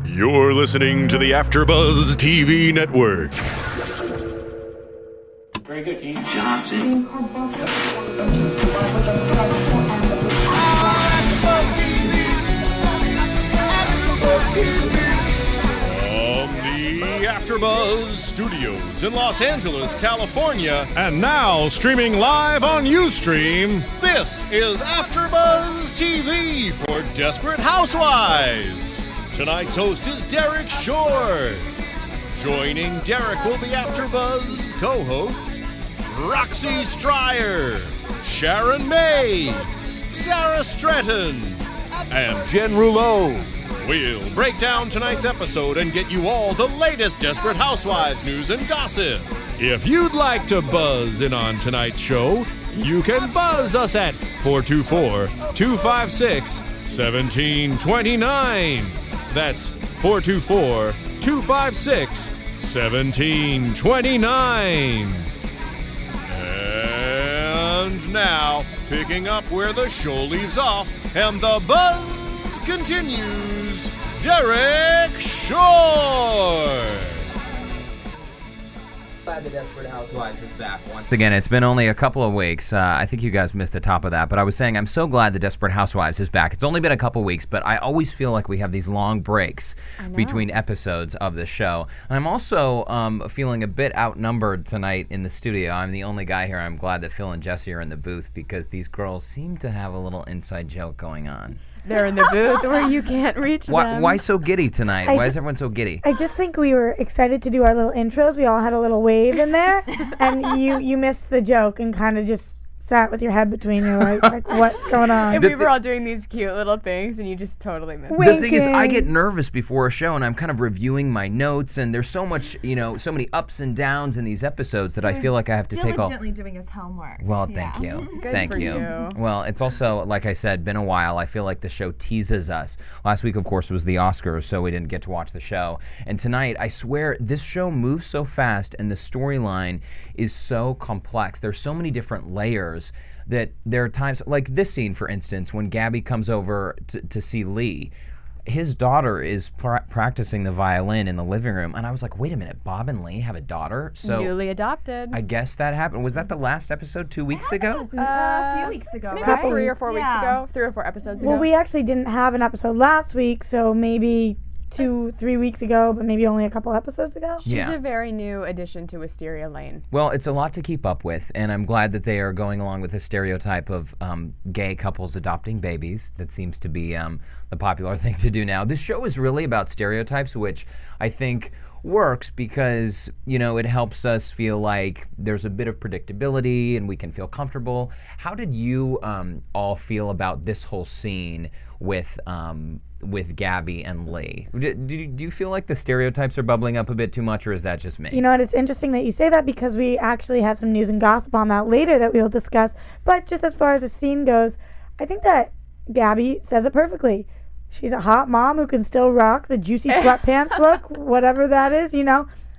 You're listening to the AFTERBUZZ TV network. Very good, King Johnson. From the AFTERBUZZ Studios in Los Angeles, California, and now streaming live on Ustream, this is AFTERBUZZ TV for Desperate Housewives. Tonight's host is Derrick Shore. Joining Derrick will be AFTERBUZZ co-hosts Roxy Striar, Sharon May, Sara Stretton, and Jen Rouleau. We'll break down tonight's episode and get you all the latest Desperate Housewives news and gossip. If you'd like to buzz in on tonight's show, you can buzz us at 424-256-1729. That's 424-256-1729. And now, picking up where the show leaves off and the buzz continues, Derrick Shore. Glad the Desperate Housewives is back once again. It's been only a couple of weeks. I think you guys missed the top of that, but I was saying I'm so glad the Desperate Housewives is back. It's only been a couple weeks, but I always feel like we have these long breaks between episodes of the show. And I'm also feeling a bit outnumbered tonight in the studio. I'm the only guy here. I'm glad that Phil and Jesse are in the booth because these girls seem to have a little inside joke going on. They're in the booth where you can't reach them. Why so giddy tonight? Why is everyone so giddy? I just think we were excited to do our little intros. We all had a little wave in there, and you missed the joke and kind of just sat with your head between your legs, like, what's going on? And we were all doing these cute little things, and you just totally missed it. The thing is, I get nervous before a show, and I'm kind of reviewing my notes, and there's so much, so many ups and downs in these episodes that I feel like I have to take all... Diligently doing his homework. Well, thank you. Thank you. You. Well, it's also, like I said, been a while. I feel like the show teases us. Last week, of course, was the Oscars, so we didn't get to watch the show. And tonight, I swear, this show moves so fast, and the storyline is so complex. There's so many different layers that there are times, like this scene, for instance, when Gabby comes over to see Lee. His daughter is practicing the violin in the living room, and I was like, wait a minute, Bob and Lee have a daughter? So newly adopted. I guess that happened. Was that the last episode 2 weeks ago? A few weeks ago, maybe right? 3 or 4 weeks ago. 3 or 4 episodes ago. Well, we actually didn't have an episode last week, so maybe 2-3 weeks ago, but maybe only a couple episodes ago. She's a very new addition to Wisteria Lane. Well, it's a lot to keep up with, and I'm glad that they are going along with the stereotype of gay couples adopting babies. That seems to be the popular thing to do now. This show is really about stereotypes, which I think works because, it helps us feel like there's a bit of predictability and we can feel comfortable. How did you all feel about this whole scene with Gabby and Lee? Do you feel like the stereotypes are bubbling up a bit too much, or is that just me? You know what, it's interesting that you say that because we actually have some news and gossip on that later that we'll discuss. But just as far as the scene goes, I think that Gabby says it perfectly. She's a hot mom who can still rock the juicy sweatpants look, whatever that is,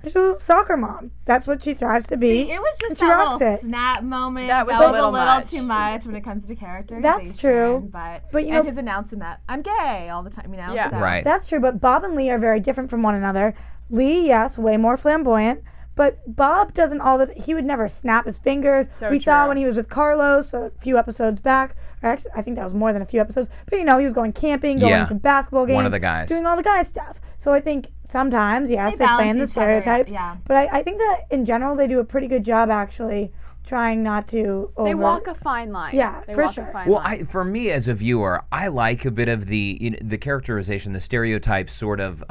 She's a soccer mom. That's what she strives to be. See, it was just that little snap moment. That was a little little much. too much when it comes to characterization. That's true. But and his announcing that I'm gay all the time, Yeah. So. Right. That's true, but Bob and Lee are very different from one another. Lee, yes, way more flamboyant, but Bob doesn't he would never snap his fingers. So saw true. when he was with Carlos a few episodes back, or actually, I think that was more than a few episodes, but he was going camping, going to basketball games. One of the guys. Doing all the guy stuff. So I think sometimes, yes, they play in the balance each other, stereotypes, yeah. but I think that in general they do a pretty good job actually trying not to They walk a fine line. Yeah, they for walk sure. A fine Well, line. for me as a viewer, I like a bit of the characterization, the stereotypes sort of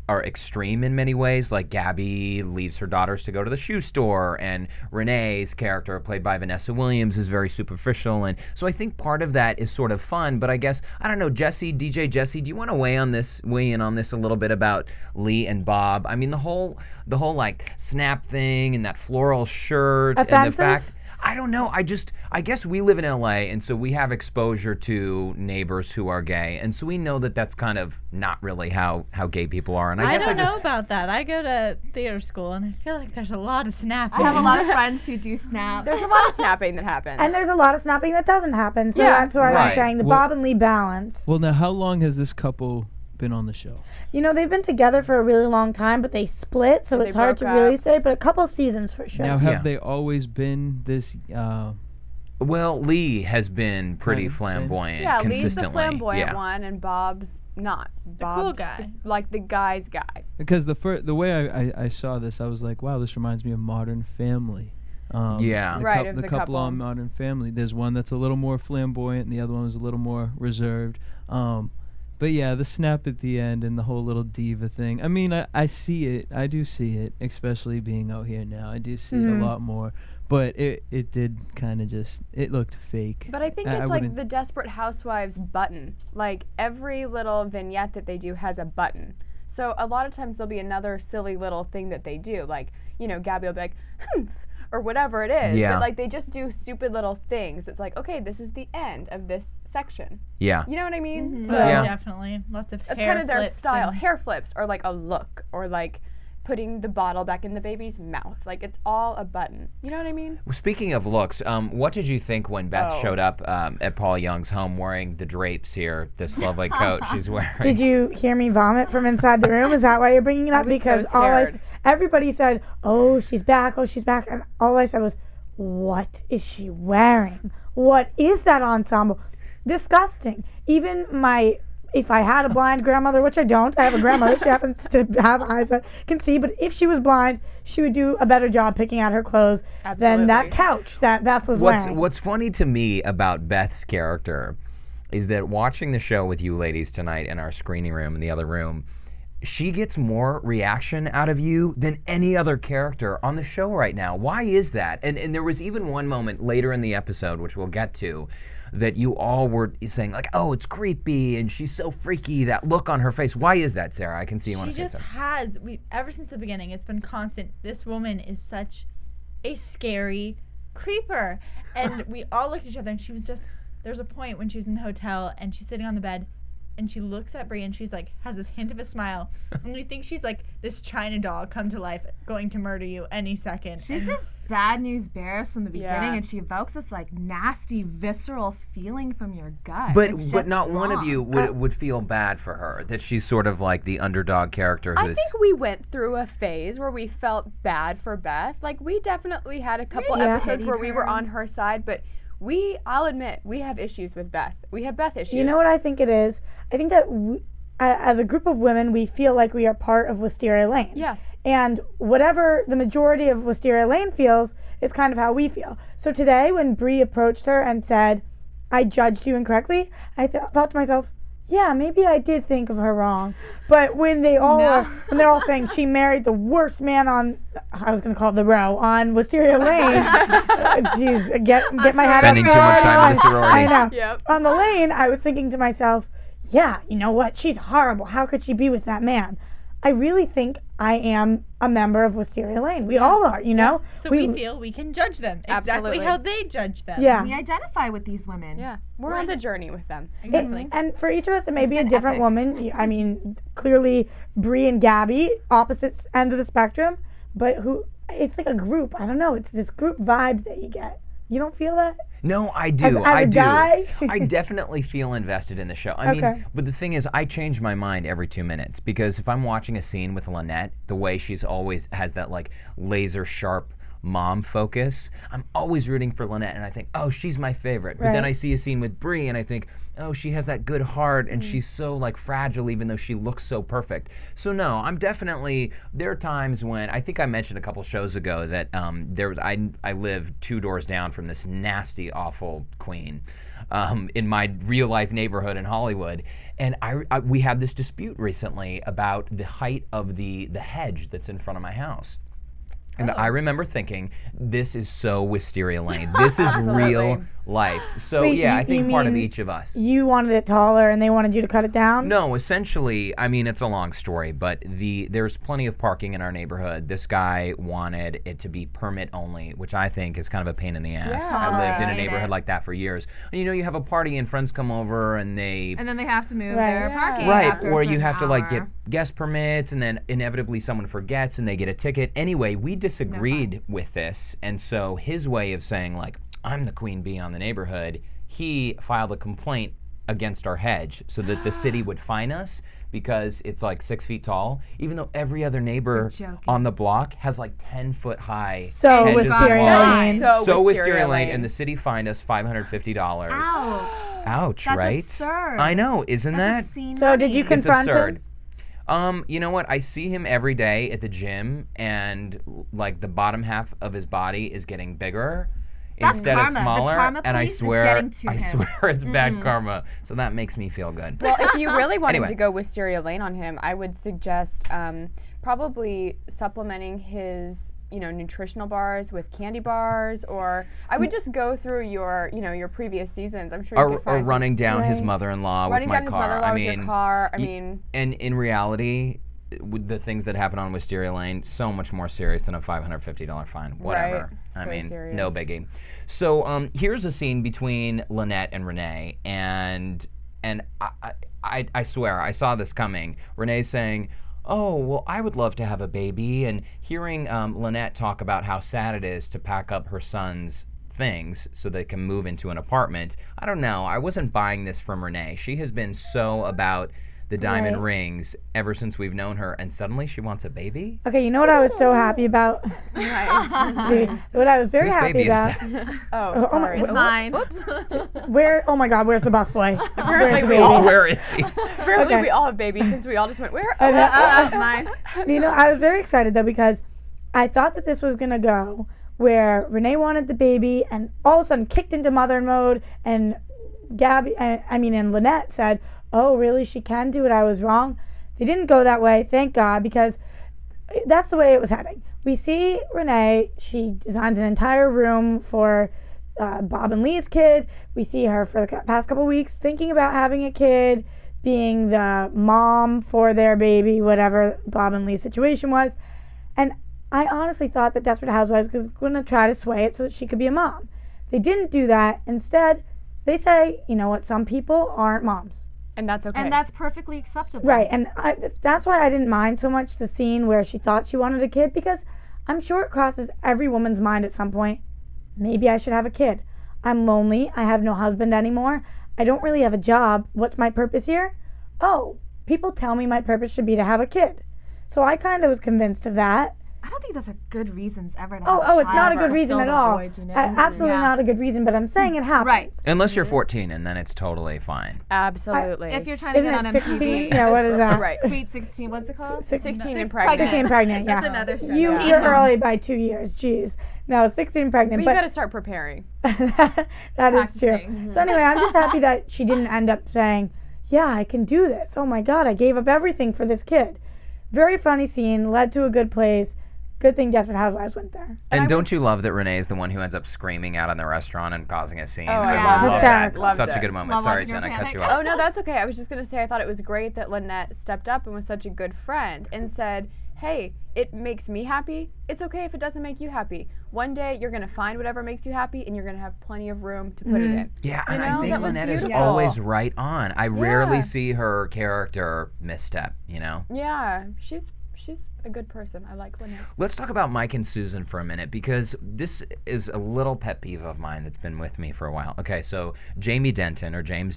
are extreme in many ways. Like Gabby leaves her daughters to go to the shoe store, and Renee's character, played by Vanessa Williams, is very superficial. And so I think part of that is sort of fun. But I guess, I don't know, DJ Jesse, do you want to weigh in on this a little bit about Lee and Bob? I mean, the whole like snap thing and that floral shirt Offensive? and the fact. I don't know. I guess we live in LA, and so we have exposure to neighbors who are gay, and so we know that that's kind of not really how gay people are. And I guess don't know about that. I go to theater school, and I feel like there's a lot of snapping. I have a lot of friends who do snap. There's a lot of snapping that happens. And there's a lot of snapping that doesn't happen. So Yeah, that's why right. I'm saying the Well- Bob and Lee balance. Well, now, how long has this couple been on the show? You know, they've been together for a really long time, but they split, so They it's hard to broke really up. say, but a couple seasons for sure. Now, Yeah. have they always been this? Well, Lee has been pretty Kind of same. flamboyant Yeah, Lee's consistently. the flamboyant yeah. one, and Bob's not. Bob's cool guy. like the guy's guy. Because the way I saw this, I was like, wow, this reminds me of Modern Family. Yeah. Right, of the couple couple. on Modern Family. There's one that's a little more flamboyant, and the other one was a little more reserved. But yeah, the snap at the end and the whole little diva thing. I mean, I see it. I do see it, especially being out here now. I do see it a lot more. But it did kind of it looked fake. But I think I it's like wouldn't- the Desperate Housewives button. Like every little vignette that they do has a button. So a lot of times there'll be another silly little thing that they do. Like, you know, Gabby will be like, or whatever it is. Yeah. But like they just do stupid little things. It's like, okay, this is the end of this section. Yeah. You know what I mean? So Oh, Yeah. definitely. Lots of it's hair kind of their flips style. and- Hair flips or like a look or like putting the bottle back in the baby's mouth. Like it's all a button. You know what I mean? Speaking of looks, what did you think when Beth Oh. showed up at Paul Young's home wearing the drapes here, this lovely coat she's wearing? Did you hear me vomit from inside the room? Is that why you're bringing it up? was so Because scared. everybody said, "Oh, she's back! Oh, she's back!" And all I said was, "What is she wearing? What is that ensemble? Disgusting!" Even if I had a blind grandmother, which I don't, I have a grandmother. She happens to have eyes that can see. But if she was blind, she would do a better job picking out her clothes than that Absolutely. couch that Beth was wearing. What's funny to me about Beth's character is that watching the show with you ladies tonight in our screening room in the other room, she gets more reaction out of you than any other character on the show right now. Why is that? And there was even one moment later in the episode, which we'll get to, that you all were saying like, oh, it's creepy and she's so freaky, that look on her face. Why is that, Sarah? I can see you want She to say just something. has. Ever since the beginning, it's been constant. This woman is such a scary creeper, and we all looked at each other, and she was just. There's a point when she was in the hotel, and she's sitting on the bed, and she looks at Brie, and she's like, has this hint of a smile, and we think she's like this China doll come to life, going to murder you any second. She's And just bad news bears from the beginning, Yeah. and she evokes this like nasty, visceral feeling from your gut. It's But just not one of wrong. you would feel bad for her, that she's sort of like the underdog character I who's... think we went through a phase where we felt bad for Beth. Like we definitely had a couple Yeah. episodes where Pitied we were her. on her side, but I'll admit, we have issues with Beth. We have Beth issues. You know what I think it is? I think that as a group of women, we feel like we are part of Wisteria Lane. Yes. And whatever the majority of Wisteria Lane feels is kind of how we feel. So today, when Bree approached her and said, "I judged you incorrectly," I thought to myself, yeah, maybe I did think of her wrong. But when they're all saying she married the worst man on, I was going to call it the row, on Wisteria Lane. Jeez, get my hat Spending up. too much time in the sorority. I know. Yep. On the lane, I was thinking to myself, yeah, you know what? She's horrible. How could she be with that man? I really think I am a member of Wisteria Lane. We all are, you know? so we feel we can judge them exactly Absolutely. how they judge them. Yeah. We identify with these women. Yeah. We're on the journey with them. Exactly. And for each of us, it may be a been different epic. woman. I mean, clearly, Bree and Gabby, opposite ends of the spectrum, but it's like a group. I don't know. It's this group vibe that you get. You don't feel that? No, I do. As I a do. guy? I definitely feel invested in the show. I Okay. mean, but the thing is, I change my mind every 2 minutes because if I'm watching a scene with Lynette, the way she's always has that like laser sharp mom focus, I'm always rooting for Lynette, and I think, oh, she's my favorite. But then Right. I see a scene with Bree, and I think, oh, she has that good heart, and she's so like fragile, even though she looks so perfect. So no, I'm definitely. There are times when I think I mentioned a couple shows ago that I live 2 doors down from this nasty, awful queen. In my real life neighborhood in Hollywood, and we had this dispute recently about the height of the hedge that's in front of my house. And I remember thinking, this is so Wisteria Lane. This is real life. So Wait, yeah, I you think part of mean each of us. You wanted it taller and they wanted you to cut it down? No, essentially, I mean, it's a long story, but there's plenty of parking in our neighborhood. This guy wanted it to be permit only, which I think is kind of a pain in the ass. Yeah. I lived in a Hate neighborhood it. like that for years. And you have a party and friends come over and they... And then they have to move Right. their Yeah. parking. Right, after a or you certain have to like hour. get guest permits, and then inevitably someone forgets and they get a ticket. Anyway, we disagreed with this, and so his way of saying like, I'm the queen bee on the neighborhood, he filed a complaint against our hedge so that the city would fine us because it's like 6 feet tall, even though every other neighbor on the block has like 10-foot high So hedges Wisteria and walls. Lane. So Wisteria Wisteria Lane, Lane. and the city fined us $550. Ouch. Ouch, That's right? absurd. I know, isn't That's that? obscene So did you money. It's confront absurd. him? You know what? I see him every day at the gym, and like the bottom half of his body is getting bigger That's instead karma. of The smaller. karma And I police is swear, getting to I him. swear it's bad karma. So that makes me feel good. Well, if you really wanted Anyway. to go Wisteria Lane on him, I would suggest probably supplementing his, nutritional bars with candy bars, or I would just go through your, your previous seasons. I'm sure you Or, could find some- running down his Right. mother-in-law with running my down his car. mother-in-law I with mean, your car. I y- mean, and in reality, with the things that happen on Wisteria Lane, so much more serious than a $550 fine. Whatever. Right. I So mean, serious. no biggie. So here's a scene between Lynette and Renee, and I swear I saw this coming. Renee's saying, "Oh, well, I would love to have a baby," and hearing Lynette talk about how sad it is to pack up her son's things so they can move into an apartment. I don't know. I wasn't buying this from Renee. She has been so about the diamond Right. rings ever since we've known her, and suddenly she wants a baby? Okay, you know what I was so happy about? nice. What I was very Whose happy baby is about. that? Oh, Oh my- sorry. It's mine. Where? Oh my God, where's the busboy? Where's the we baby? all- Where is he? Apparently, Okay. we all have babies since we all just went, where? I know. Mine. You know, I was very excited though because I thought that this was gonna go where Renee wanted the baby and all of a sudden kicked into mother mode, and and Lynette said, "Oh, really? She can do it. I was wrong." They didn't go that way, thank God, because that's the way it was heading. We see Renee. She designs an entire room for Bob and Lee's kid. We see her for the past couple weeks thinking about having a kid, being the mom for their baby, whatever Bob and Lee's situation was. And I honestly thought that Desperate Housewives was going to try to sway it so that she could be a mom. They didn't do that. Instead, they say, you know what, some people aren't moms. And that's okay. And that's perfectly acceptable. Right, and that's why I didn't mind so much the scene where she thought she wanted a kid, because I'm sure it crosses every woman's mind at some point. Maybe I should have a kid. I'm lonely. I have no husband anymore. I don't really have a job. What's my purpose here? Oh, people tell me my purpose should be to have a kid. So I kind of was convinced of that. I don't think those are good reasons ever to Oh, have a it's not a child good or reason fill at the all. void, you know? Absolutely Yeah. not a good reason, but I'm saying it happens. Right. Unless you're 14, and then it's totally fine. Absolutely. If you're trying to Isn't get on it 16? MTV. Yeah, what is that? Right. Sweet 16, what's it called? 16 and pregnant. 16 pregnant, yeah. That's another show. You're early by 2 years, jeez. No, 16 pregnant. But you But got to start preparing. that is true. Practicing. So anyway, I'm just happy that she didn't end up saying, yeah, I can do this. Oh my God, I gave up everything for this kid. Very funny scene, led to a good place. Good thing Desperate Housewives went there. And don't you love that Renee is the one who ends up screaming out in the restaurant and causing a scene? Oh, I Yeah. loved love it. that. Loved Such a it. good moment. Love Sorry, watching her Jen, I cut panic. you off. Oh, no, that's okay. I was just going to say I thought it was great that Lynette stepped up and was such a good friend and said, hey, it makes me happy. It's okay if it doesn't make you happy. One day you're going to find whatever makes you happy, and you're going to have plenty of room to put it in. Yeah, You and know, I think that was Lynette is beautiful. always right on. I rarely Yeah. see her character misstep, you know? Yeah, she's a good person. I like Lynette. Let's talk about Mike and Susan for a minute, because this is a little pet peeve of mine that's been with me for a while. Okay, so James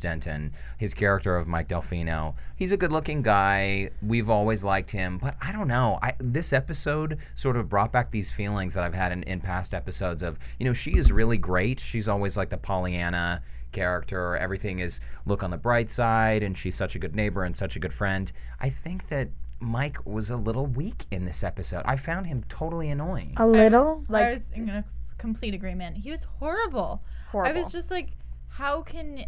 Denton, his character of Mike Delfino, he's a good-looking guy. We've always liked him, but I don't know. This episode sort of brought back these feelings that I've had in past episodes of, she is really great. She's always like the Pollyanna character. Everything is look on the bright side, and she's such a good neighbor and such a good friend. I think that Mike was a little weak in this episode. I found him totally annoying. A little? I was in a complete agreement. He was horrible. Horrible. I was just like, how can...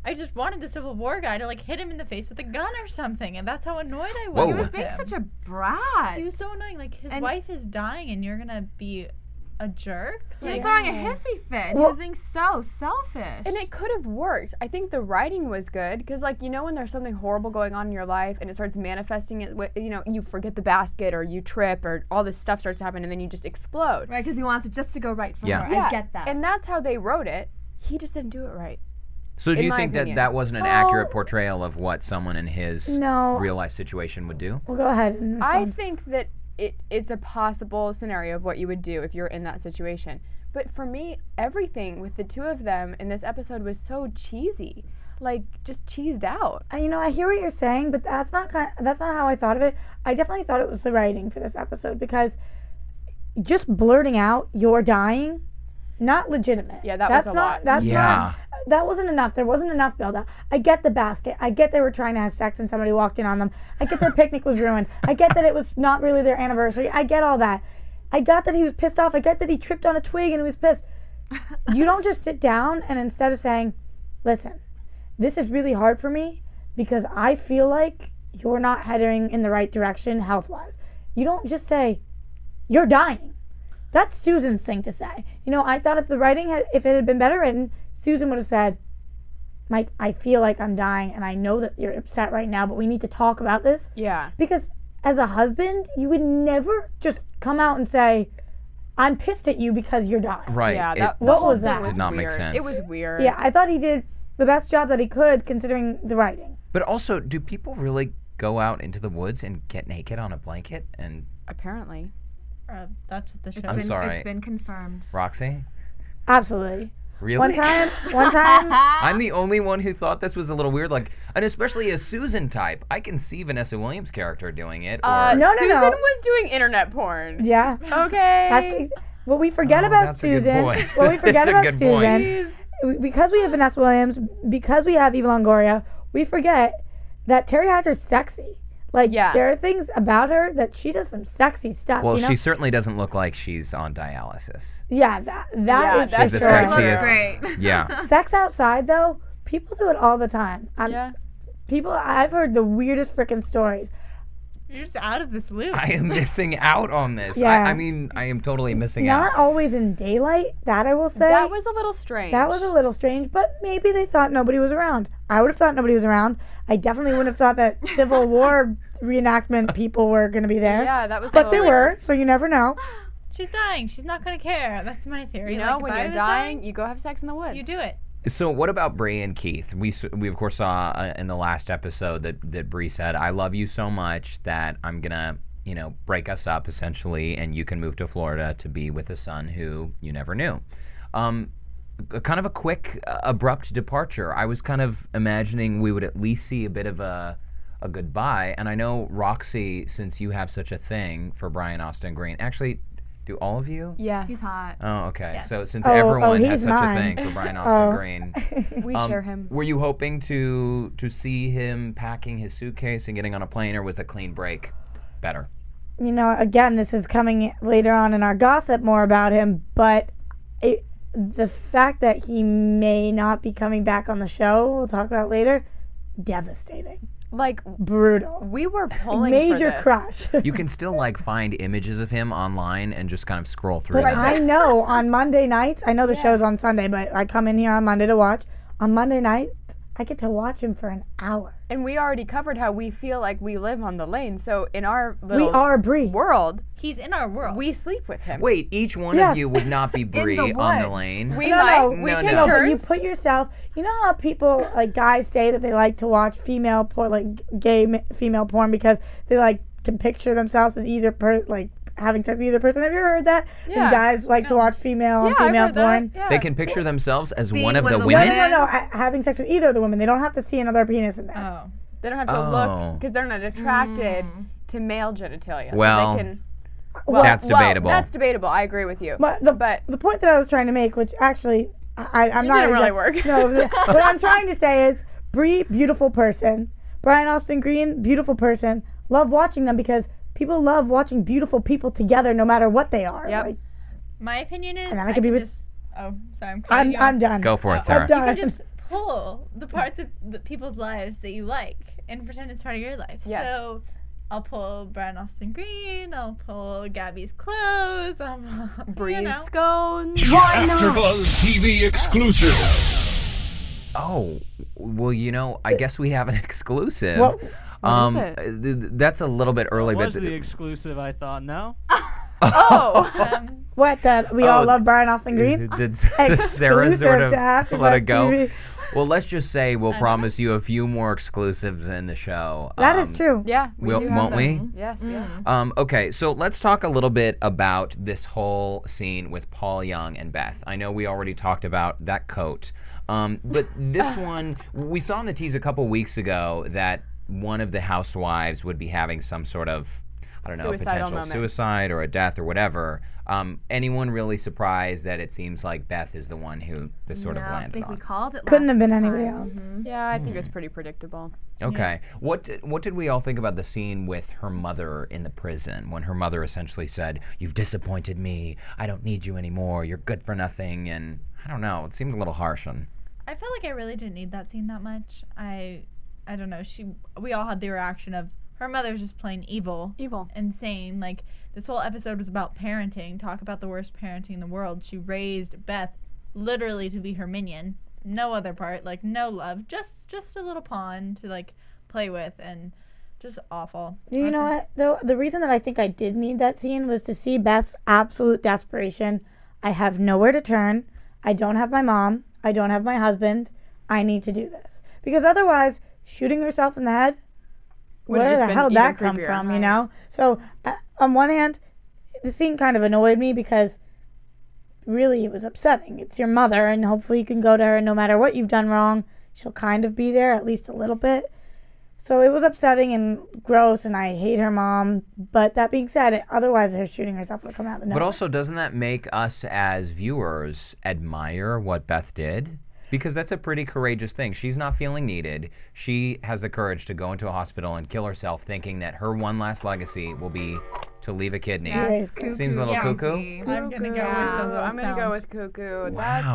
I just wanted the Civil War guy to like hit him in the face with a gun or something, and that's how annoyed I was Whoa. He with was being him. such a brat. He was so annoying. Like, his And- wife is dying and you're gonna be a jerk? He was Like, throwing a hissy fit. He Well- was being so selfish. And it could have worked. I think the writing was good because, like, when there's something horrible going on in your life and it starts manifesting it, you forget the basket or you trip or all this stuff starts to happen and then you just explode. Right, because he wants it just to go right for Yeah. her. I get that. And that's how they wrote it. He just didn't do it right. So do in you my think opinion. that wasn't an accurate portrayal of what someone in his No. real life situation would do? Well, go ahead and I respond. think that it's a possible scenario of what you would do if you're in that situation. But for me, everything with the two of them in this episode was so cheesy. like just cheesed out. You know, I hear what you're saying, but that's not how I thought of it. I definitely thought it was the writing for this episode, because just blurting out "you're dying," not legitimate. Yeah, that that's was a not, lot. That's Yeah. not. That wasn't enough. There wasn't enough build up. I get the basket. I get they were trying to have sex and somebody walked in on them. I get their picnic was ruined. I get that it was not really their anniversary. I get all that. I got that he was pissed off. I get that he tripped on a twig and he was pissed. You don't just sit down and instead of saying, listen, this is really hard for me because I feel like you're not heading in the right direction health-wise. You don't just say, you're dying. That's Susan's thing to say. You know, I thought if it had been better written, Susan would have said, Mike, I feel like I'm dying and I know that you're upset right now, but we need to talk about this. Yeah. Because as a husband, you would never just come out and say, I'm pissed at you because you're dying. Right. Yeah. What whole was thing that? Did not make weird. sense. It was weird. Yeah, I thought he did the best job that he could considering the writing. But also, do people really go out into the woods and get naked on a blanket? And Apparently. That's what the show. I'm sorry. It's been confirmed. Roxy? Absolutely. Really? One time. I'm the only one who thought this was a little weird, like, and especially a Susan type. I can see Vanessa Williams' character doing it. Or No. Susan was doing internet porn. Yeah. Okay. What we forget about that's a good Susan. point. What we forget That's a about good Susan. Because we have Vanessa Williams, because we have Eva Longoria, we forget that Terry Hatcher's sexy. Like, Yeah. there are things about her that she does some sexy stuff. well, you know? she certainly doesn't look like she's on dialysis. Yeah, that Yeah, is that's for She's the sure. sexiest. Great. Yeah. Sex outside, though, people do it all the time. Yeah. I've heard the weirdest freaking stories. You're just out of this loop. I am missing out on this. Yeah. I mean, I am totally missing Not out. always in daylight, that I will say. That was a little strange. That was a little strange, but maybe they thought nobody was around. I would have thought nobody was around. I definitely wouldn't have thought that Civil War reenactment people were going to be there. Yeah, that was. a But little they weird. were, so you never know. She's dying. She's not gonna care. That's my theory. You know, Like, when if I you're was dying, you go have sex in the woods. you do it. So what about Bree and Keith? We of course saw in the last episode that Bree said, "I love you so much that I'm gonna, break us up essentially, and you can move to Florida to be with a son who you never knew." Kind of a quick, abrupt departure. I was kind of imagining we would at least see a bit of a goodbye. And I know, Roxy, since you have such a thing for Brian Austin Green, actually, do all of you? Yes. He's hot. Oh, okay. Yes. So since Oh, everyone has he's such mine. a thing for Brian Austin Oh. Green, We share him. were you hoping to see him packing his suitcase and getting on a plane, or was the clean break better? Again, this is coming later on in our gossip more about him, but the fact that he may not be coming back on the show, we'll talk about later, devastating. Like, Brutal. we were pulling Major for this. crush. You can still find images of him online and just kind of scroll through But them. I know on Monday nights, I know the show's on Sunday, but I come in here on Monday to watch. On Monday nights, I get to watch him for an hour. And we already covered how we feel like we live on the lane. So in our We little are Bree. world, He's in our world. we sleep with him. Wait, each one Yes. of you would not be Bree the on the woods. lane. We No, might. no. We No, take no. But you turns. put yourself, you know how people, like guys say that they like to watch female porn, like gay female porn because they can picture themselves as either having sex with either person. Have you ever heard that? Yeah. And guys like to watch female Yeah, I've female heard that. porn. Yeah. They can picture themselves as Being one of with the the women. women? No. Having sex with either of the women. They don't have to see another penis in there. Oh. They don't have to Oh. look because they're not attracted to male genitalia. Well, so they can, that's debatable. That's debatable. I agree with you. But the point that I was trying to make, which actually I'm It not didn't really exact- work. No, what I'm trying to say is Bree, beautiful person. Brian Austin Green, beautiful person. Love watching them because people love watching beautiful people together, no matter what they are. Yep. Like, My opinion is And then I could be with- just. Oh, sorry. I'm cutting you off. I'm done. Go for it, I'm Sarah. done. You can just pull the parts of the people's lives that you like and pretend it's part of your life. Yes. So I'll pull Brian Austin Green. I'll pull Gabby's clothes. I'll pull, Breeze know. scones. AfterBuzz TV exclusive. Oh, well, I guess we have an exclusive. What- What is That's a little bit early, was but the exclusive, I thought, no? Oh. What, that we all Oh, love Brian Austin Green? did Sarah Exclusive sort of to AfterBuzz let it go? TV. Well, let's just say we'll promise you a few more exclusives in the show. That is true. Yeah, we do have won't we? those. Yes, yes. Okay, so let's talk a little bit about this whole scene with Paul Young and Beth. I know we already talked about that coat. But this one, we saw in the tease a couple weeks ago that one of the housewives would be having some sort of, I don't know, Suicidal potential moment. suicide or a death or whatever. Anyone really surprised that it seems like Beth is the one who this sort of I landed think on? we called it. Couldn't last have been anybody time. else. Yeah, I think it was pretty predictable. Okay. What did we all think about the scene with her mother in the prison when her mother essentially said, "You've disappointed me. I don't need you anymore. You're good for nothing." And I don't know. It seemed a little harsh. And I felt like I really didn't need that scene that much. I don't know. We all had the reaction of her mother's just plain evil. Insane. Like, this whole episode was about parenting. Talk about the worst parenting in the world. She raised Beth literally to be her minion. No other part. Like, no love. Just a little pawn to, like, play with, and just awful. You know what? The reason that I think I did need that scene was to see Beth's absolute desperation. I have nowhere to turn. I don't have my mom. I don't have my husband. I need to do this. Because otherwise, shooting herself in the head, Would've where just the been hell did even that come creepier. from, you know? So, on one hand, the scene kind of annoyed me because really it was upsetting. It's your mother, and hopefully you can go to her, and no matter what you've done wrong, she'll kind of be there, at least a little bit. So it was upsetting and gross, and I hate her mom. But that being said, otherwise her shooting herself would come out of nowhere. But also, doesn't that make us as viewers admire what Beth did? Because that's a pretty courageous thing. She's not feeling needed. She has the courage to go into a hospital and kill herself, thinking that her one last legacy will be to leave a kidney. Yes, Seems a little Yeah. cuckoo. I'm gonna go with the little I'm gonna go sound. with cuckoo. Wow.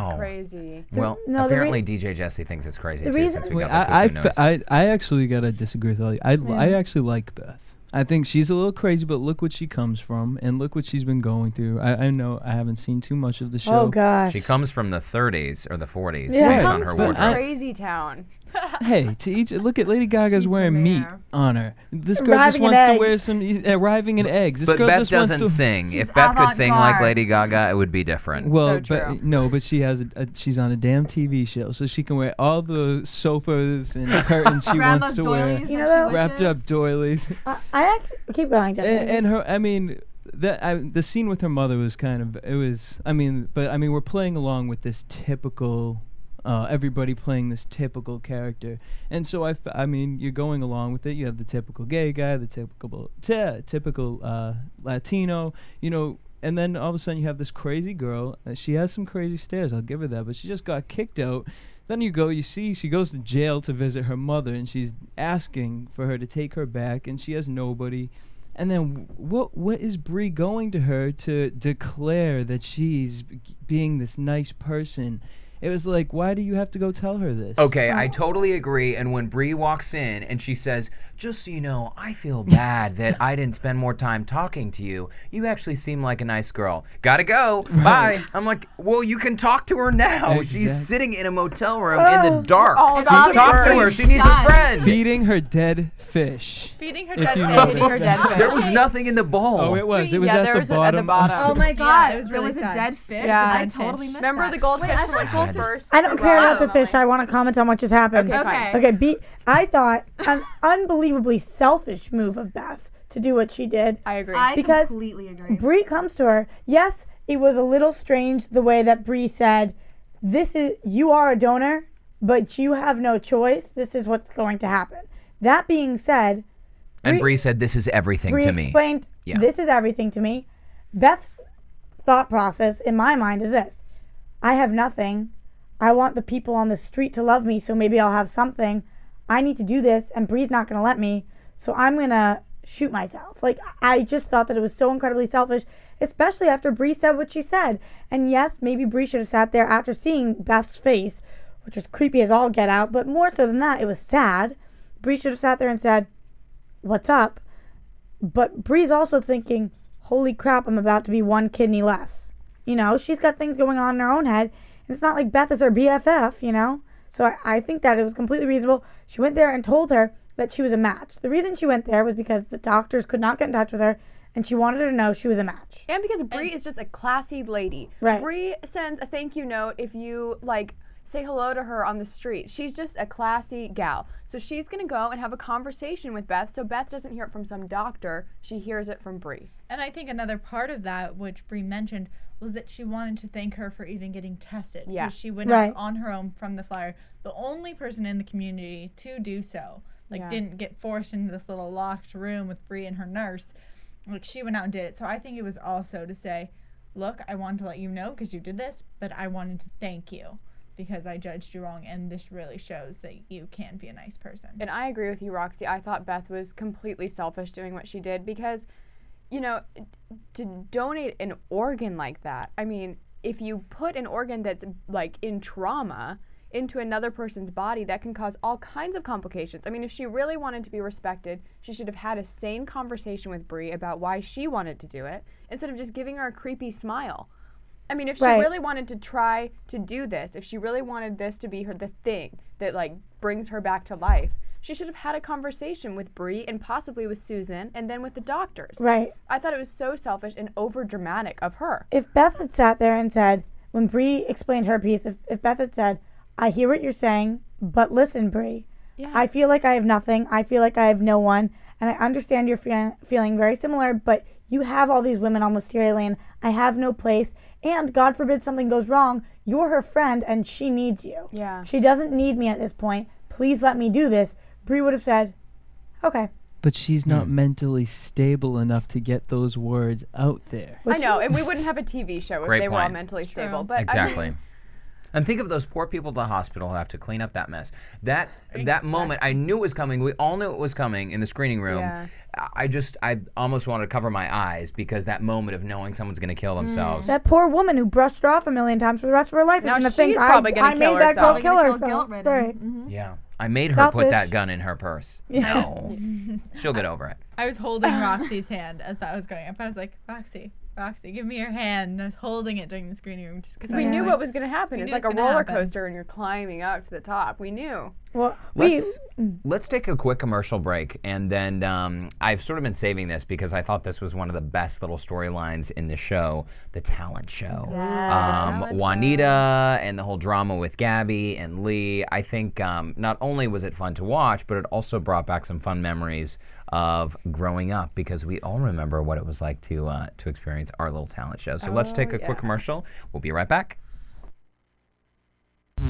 That's crazy. Well, No, the apparently DJ Jesse thinks it's crazy the too, reason- since we Wait, got the cuckoo news. I actually gotta disagree with all you. I actually like Beth. I think she's a little crazy, but look what she comes from, and look what she's been going through. I know I haven't seen too much of the show. Oh gosh. She comes from the 30s or the 40s Yeah. based She on Comes her from wardrobe. Crazy Town. Hey, to each look at Lady Gaga's She's wearing the meat mayor. on her. This girl just Arriving in wants to wear eggs. some arriving in eggs. This But girl Beth just wants doesn't to sing. She's If Beth could sing like avant-garde. Lady Gaga, it would be different. Well, So true. but no, but she has she's on a damn TV show, so she can wear all the sofas and curtains she Grab wants those to wear. doilies You that know she Wrapped wishes. up doilies. I actually keep going, Justin. And her, I mean, the scene with her mother was kind of, it was, I mean, but I mean, we're playing along with this typical, everybody playing this typical character, and so I mean, you're going along with it. You have the typical gay guy, the typical Latino, you know. And then all of a sudden you have this crazy girl. She has some crazy stares, I'll give her that, but she just got kicked out. Then you see she goes to jail to visit her mother, and she's asking for her to take her back, and she has nobody. And then what is Bree going to her to declare that she's being this nice person? It was like, why do you have to go tell her this? Okay, I totally agree. And when Bree walks in and she says, "Just so you know, I feel bad that I didn't spend more time talking to you. You actually seem like a nice girl. Gotta go. Bye." I'm like, well, you can talk to her now. She's Exactly. sitting in a motel room in the dark. all You about talk to her. her. She needs a Shut. friend. Feeding her dead fish. Feeding her If dead you fish. noticed Feeding her dead that. fish. There was nothing in the bowl. Oh, it was. It was Yeah, at there the was at the bottom. bottom. Oh my god, it was really there was sad. a dead fish. Yeah. I Dead totally fish. missed Remember that. the goldfish Wait, I from saw like the goldfish. first? I don't care about the Wow. fish. I want to comment on what just happened. Okay, Okay. fine. Okay, I thought an unbelievably selfish move of Beth to do what she did. I agree. I Because completely agree. Bree comes to her. Yes, it was a little strange the way that Bree said, you are a donor, but you have no choice. This is what's going to happen." That being said, And Bree said, "This is everything Bree to me." explained, Yeah. "This is everything to me." Beth's thought process in my mind is this: I have nothing. I want the people on the street to love me, so maybe I'll have something. I need to do this, and Bree's not going to let me, so I'm going to shoot myself. Like, I just thought that it was so incredibly selfish, especially after Bree said what she said. And yes, maybe Bree should have sat there after seeing Beth's face, which was creepy as all get out, but more so than that, it was sad. Bree should have sat there and said, "What's up?" But Bree's also thinking, holy crap, I'm about to be one kidney less. You know, she's got things going on in her own head, and it's not like Beth is her BFF, you know? So I think that it was completely reasonable. She went there and told her that she was a match. The reason she went there was because the doctors could not get in touch with her, and she wanted her to know she was a match. And because Bree is just a classy lady. Right. Bree sends a thank you note if you, like, say hello to her on the street. She's just a classy gal. So she's going to go and have a conversation with Beth, so Beth doesn't hear it from some doctor. She hears it from Bree. And I think another part of that, which Bree mentioned, was that she wanted to thank her for even getting tested. Yeah. Because she went out on her own from the flyer. The only person in the community to do so. Didn't get forced into this little locked room with Bree and her nurse. Like, she went out and did it. So I think it was also to say, look, I wanted to let you know because you did this, but I wanted to thank you because I judged you wrong, and this really shows that you can be a nice person. And I agree with you, Roxy. I thought Beth was completely selfish doing what she did because, you know, to donate an organ like that, I mean, if you put an organ that's, like, in trauma into another person's body, that can cause all kinds of complications. I mean, if she really wanted to be respected, she should have had a sane conversation with Bree about why she wanted to do it, instead of just giving her a creepy smile. I mean, if she really wanted to try to do this, if she really wanted this to be the thing that, like, brings her back to life, she should have had a conversation with Bree and possibly with Susan and then with the doctors. Right. I thought it was so selfish and over-dramatic of her. If Beth had sat there and said, when Bree explained her piece, if Beth had said, I hear what you're saying, but listen, Bree, I feel like I have nothing. I feel like I have no one. And I understand you're feeling very similar, but you have all these women on Wisteria Lane. I have no place. And God forbid something goes wrong. You're her friend, and she needs you. Yeah. She doesn't need me at this point. Please let me do this. Bree would have said, okay. But she's not mentally stable enough to get those words out there. I know, and we wouldn't have a TV show if they were all mentally stable. But Exactly. I mean, and think of those poor people at the hospital who have to clean up that mess. That moment, I knew it was coming. We all knew it was coming in the screening room. Yeah. I almost wanted to cover my eyes because that moment of knowing someone's going to kill themselves. That poor woman who brushed her off a million times for the rest of her life is Now going to she's think, probably gonna I kill made that girl herself. kill Gonna feel herself. guilt-ridden. Right. Mhm. Yeah. I made her put that Selfish. gun in her purse. Yes. No. She'll get over it. I was holding Roxy's hand as that was going up. I was like, Roxy, give me your hand. And I was holding it during the screening room just because we knew what was going to happen. we It's knew like it a was gonna roller happen. coaster and you're climbing up to the top. We knew. Well, Let's take a quick commercial break, and then I've sort of been saving this because I thought this was one of the best little storylines in the show, the talent show. Juanita and the whole drama with Gabby and Lee. I think not only was it fun to watch, but it also brought back some fun memories of growing up because we all remember what it was like to experience our little talent show. So let's take a quick commercial. We'll be right back.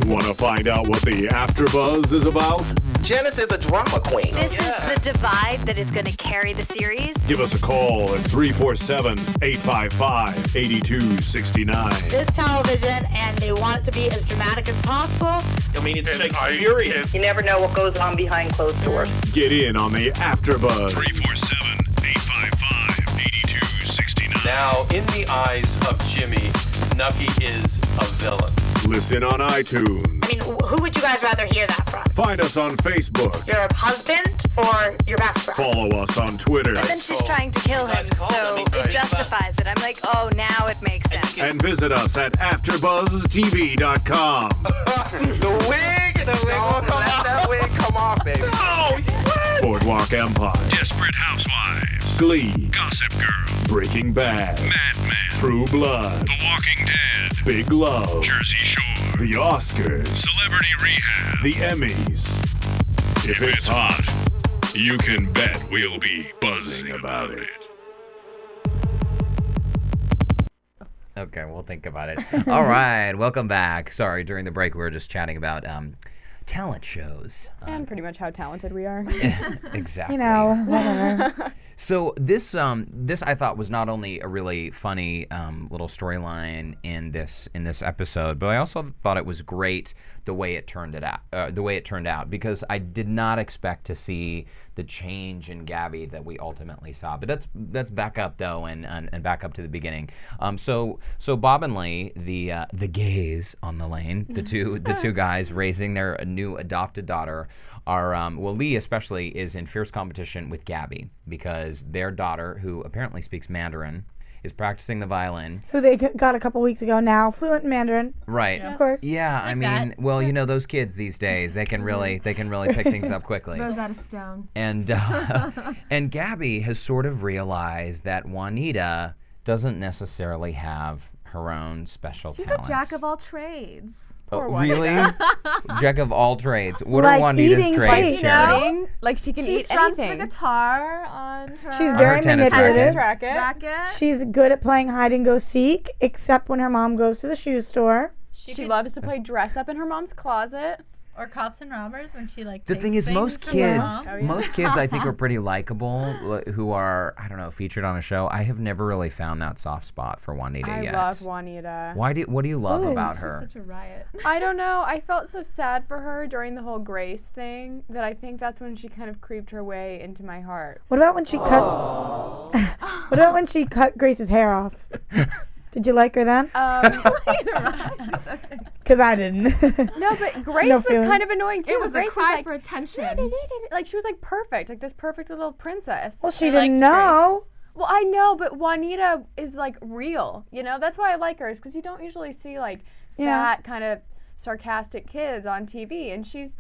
Want to find out what the AfterBuzz is about? Janice is a drama queen. This is the divide that is going to carry the series. Give us a call at 347-855-8269. This television, and they want it to be as dramatic as possible. I mean, it's Shakespearean. You never know what goes on behind closed doors. Get in on the AfterBuzz. 347-855-8269. Now, in the eyes of Jimmy, Nucky is a villain. Listen on iTunes. I mean, who would you guys rather hear that from? Find us on Facebook. Your husband or your best friend? Follow us on Twitter. But then she's trying to kill him, so it justifies it. I'm like, oh, now it makes sense. And visit us at AfterBuzzTV.com. The wig will come off. Let that wig come off, baby. Oh, what? Boardwalk Empire. Desperate Housewives. Glee. Gossip Girl. Breaking Bad. Mad Men. True Blood. The Walking Dead. Big Love. Jersey Shore. The Oscars. Celebrity Rehab. The Emmys. If it's hot, you can bet we'll be buzzing about it. Okay, we'll think about it. All right, welcome back. Sorry, during the break we were just chatting about talent shows. And pretty much how talented we are. Exactly. You know, whatever. So this I thought was not only a really funny little storyline in this episode, but I also thought it was great the way it turned out because I did not expect to see the change in Gabby that we ultimately saw. But that's back up though and back up to the beginning. So Bob and Lee, the gays on the lane, the two guys raising their new adopted daughter are Lee especially is in fierce competition with Gabby because their daughter, who apparently speaks Mandarin, is practicing the violin. Who they got a couple weeks ago now, fluent in Mandarin. Right. Of course. Yeah, I mean, well, you know those kids these days, they can really pick things up quickly. Rosetta Stone. And and Gabby has sort of realized that Juanita doesn't necessarily have her own special She's talents. a jack of all trades. Really? Jack of all trades. What Like are Juanita's eating trades, cake. Sharon? Like she can She eat strums anything. the guitar on her. She's On very her tennis manipulative. racket. She's good at playing hide and go seek, except when her mom goes to the shoe store. She loves to play dress up in her mom's closet. Or cops and robbers when she like. The takes thing is, things most from kids, mom. most kids, I think, are pretty likable. Who are, I don't know, featured on a show. I have never really found that soft spot for Juanita yet. I love Juanita. What do you love Ooh, about her? Such a riot. I don't know. I felt so sad for her during the whole Grace thing that I think that's when she kind of creeped her way into my heart. What about when she cut? What about when she cut Grace's hair off? Did you like her then? Because I didn't. No, but Grace No was feeling. kind of annoying too. It was Grace a cry like, for attention. like she was like perfect, like this perfect little princess. Well, she didn't know. Well, I know, but Juanita is like real. You know, that's why I like her, is because you don't usually see like fat, kind of sarcastic kids on TV, and she's,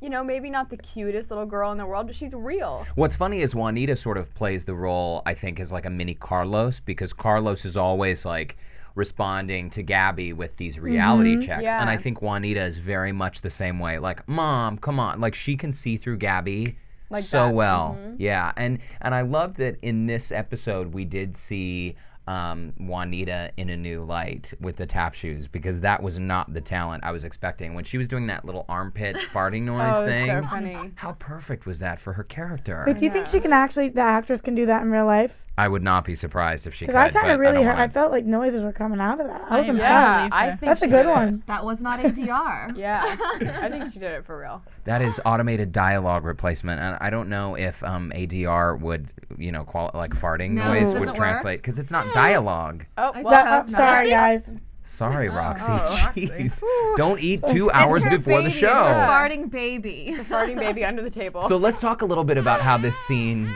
you know, maybe not the cutest little girl in the world, but she's real. What's funny is Juanita sort of plays the role, I think, as like a mini Carlos, because Carlos is always like responding to Gabby with these reality checks. Yeah. And I think Juanita is very much the same way. Like, Mom, come on. Like, she can see through Gabby Like so that. well. Yeah. And I love that in this episode we did see Juanita in a new light with the tap shoes, because that was not the talent I was expecting. When she was doing that little armpit farting noise thing, so funny. how perfect was that for her character? Wait, do you think she can actually? The actress can do that in real life? I would not be surprised if she could. Because I kind of really don't heard. I wanna- felt like noises were coming out of that. I was am impressed. Yeah, I think That's a she good did it. one. That was not ADR. Yeah, I think she did it for real. That is automated dialogue replacement, and I don't know if ADR would, you know, like farting No, noise it would doesn't translate, because it's not dialogue. Oh, I well, suppose not. Sorry, guys. Sorry, Roxy. Roxy. Jeez. Don't eat 2 hours It's her before the baby. show. It's a farting baby. it's a farting baby under the table. So let's talk a little bit about how this scene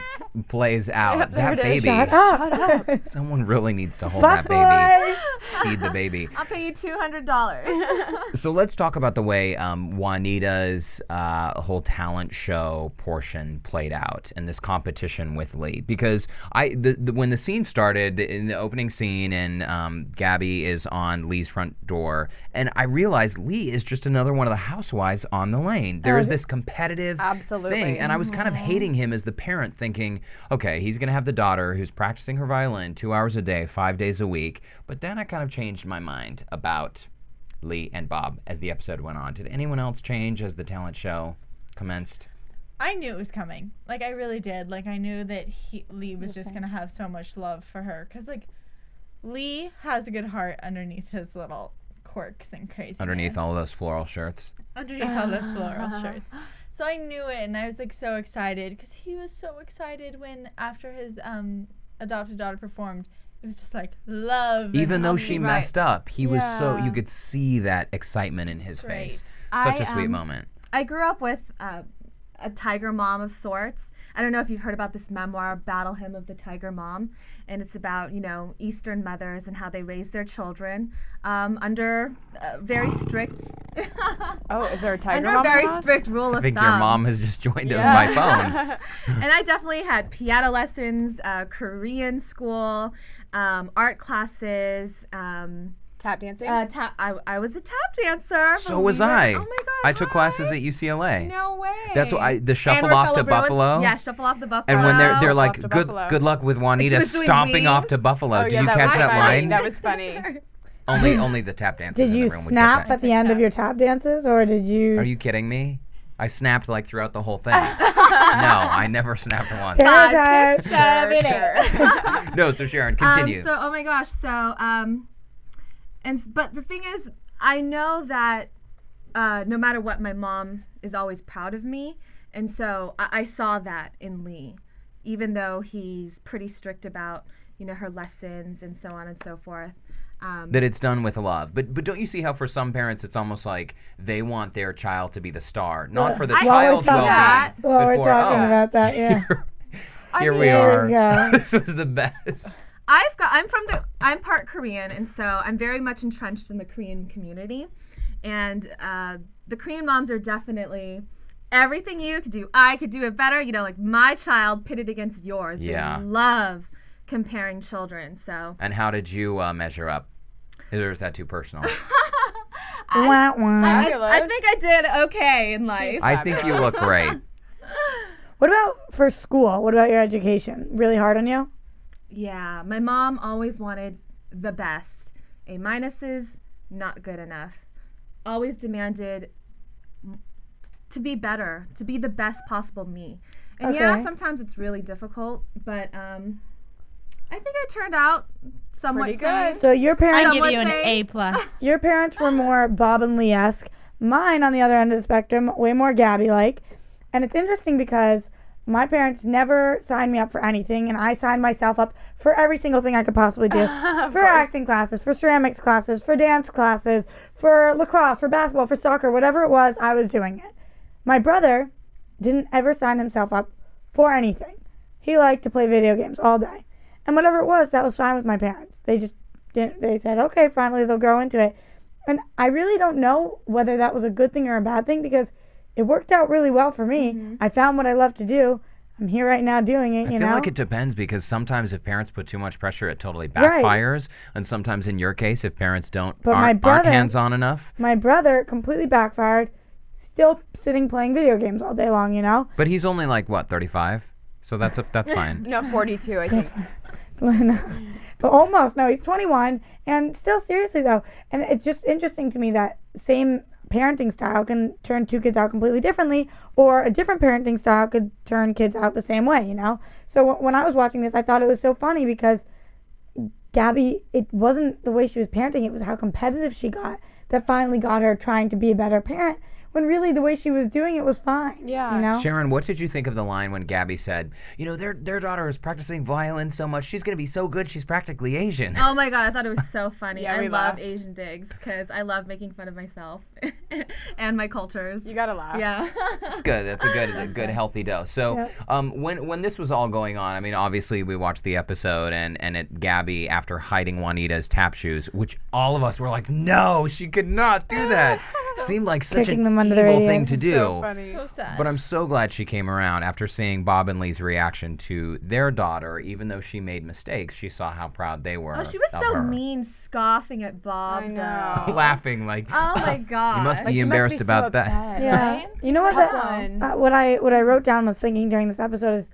plays out. Yep, there That it is. baby. Shut up. Someone really needs to hold Bus that baby. boy. Feed the baby. I'll pay you $200. So let's talk about the way Juanita's whole talent show portion played out and this competition with Lee. Because when the scene started, in the opening scene, and Gabby is on Lee's front door, and I realized Lee is just another one of the housewives on the lane. There is this competitive thing, and I was kind of hating him as the parent, thinking, okay, he's going to have the daughter who's practicing her violin 2 hours a day, 5 days a week. But then I kind of changed my mind about Lee and Bob as the episode went on. Did anyone else change as the talent show commenced? I knew it was coming. Like, I really did. Like, I knew that Lee was just going to have so much love for her. Because, like, Lee has a good heart underneath his little quirks and crazy. Underneath all those floral shirts. Underneath all those floral shirts. So I knew it, and I was, like, so excited. Because he was so excited when, after his adopted daughter performed, it was just, like, love. Even and though she messed up, he was so, Yeah. you could see that excitement in his great. face. Such a sweet moment. I grew up with a tiger mom of sorts. I don't know if you've heard about this memoir, Battle Hymn of the Tiger Mom, and it's about, you know, Eastern mothers and how they raise their children under very strict. Oh, is there a tiger under mom a very in the house? strict rule of I think thumb. your mom has just joined us by phone. And I definitely had piano lessons, Korean school, art classes. Tap dancing? I was a tap dancer. So was I. Oh my god! I took classes at UCLA. No way. That's what the shuffle And off to Buffalo. Buffalo. Yeah, shuffle off to Buffalo. And when they're Shuffle like, off to good Buffalo. good luck with Juanita was doing stomping off wings. to Buffalo. Oh, Did yeah, you that catch was that funny. line? That was funny. Only the tap dancers Did in you the room would get that. snap at the end of your tap dances, or did you? Are you kidding me? I snapped like throughout the whole thing. No, I never snapped once. Stereotype. 5, 6, 7, 8. No, so Sharon, continue. So, oh my gosh. So, but the thing is, I know that no matter what, my mom is always proud of me, and so I saw that in Lee, even though he's pretty strict about, you know, her lessons and so on and so forth. That it's done with love. But don't you see how for some parents it's almost like they want their child to be the star, not for the child's well-being. Well, we're talking about that, yeah. Here we There are. we go. This was the best. I'm part Korean, and so I'm very much entrenched in the Korean community, and the Korean moms are definitely everything you could do. I could do it better. You know, like my child pitted against yours. Yeah. They love comparing children. So. And how did you measure up? Or is that too personal? Wah, wah. I think I did okay in life. I think you look great. What about for school? What about your education? Really hard on you? Yeah, my mom always wanted the best. A minuses, not good enough. Always demanded to be better, to be the best possible me. And yeah, sometimes it's really difficult, but I think I turned out somewhat Pretty good. So your parents, I give you an A+. Your parents were more Bob and Lee-esque. Mine, on the other end of the spectrum, way more Gabby-like. And it's interesting because my parents never signed me up for anything, and I signed myself up for every single thing I could possibly do. For acting classes, for ceramics classes, for dance classes, for lacrosse, for basketball, for soccer, whatever it was, I was doing it. My brother didn't ever sign himself up for anything. He liked to play video games all day. And whatever it was, that was fine with my parents. They just didn't, they said, okay, finally they'll grow into it. And I really don't know whether that was a good thing or a bad thing because it worked out really well for me. I found what I love to do. I'm here right now doing it, I feel like it depends because sometimes if parents put too much pressure, it totally backfires. And sometimes in your case, if parents aren't hands-on enough. My brother completely backfired, still sitting playing video games all day long, you know? But he's only like, what, 35? So that's fine. No, 42, I think. But almost. No, he's 21. And still, seriously, though. And it's just interesting to me that same parenting style can turn two kids out completely differently, or a different parenting style could turn kids out the same way, you know? So when I was watching this, I thought it was so funny because Gabby, it wasn't the way she was parenting, it was how competitive she got that finally got her trying to be a better parent, when really the way she was doing it was fine. Yeah. You know? Sharon, what did you think of the line when Gabby said, you know, their daughter is practicing violin so much, she's going to be so good, she's practically Asian. Oh my God, I thought it was so funny. Yeah, I we love laughed. Asian digs because I love making fun of myself and my cultures. You gotta laugh. Yeah. That's good. That's a good healthy dose. So when this was all going on, I mean, obviously we watched the episode and Gabby, after hiding Juanita's tap shoes, which all of us were like, no, she could not do that. Seemed like such an evil thing to do. So funny. So sad. But I'm so glad she came around after seeing Bob and Lee's reaction to their daughter. Even though she made mistakes, she saw how proud they were. Oh, she was of so her. mean, scoffing at Bob. I know. Laughing like, Oh my God. you must be embarrassed about that. Yeah. Right? You know what? What I wrote down was thinking during this episode is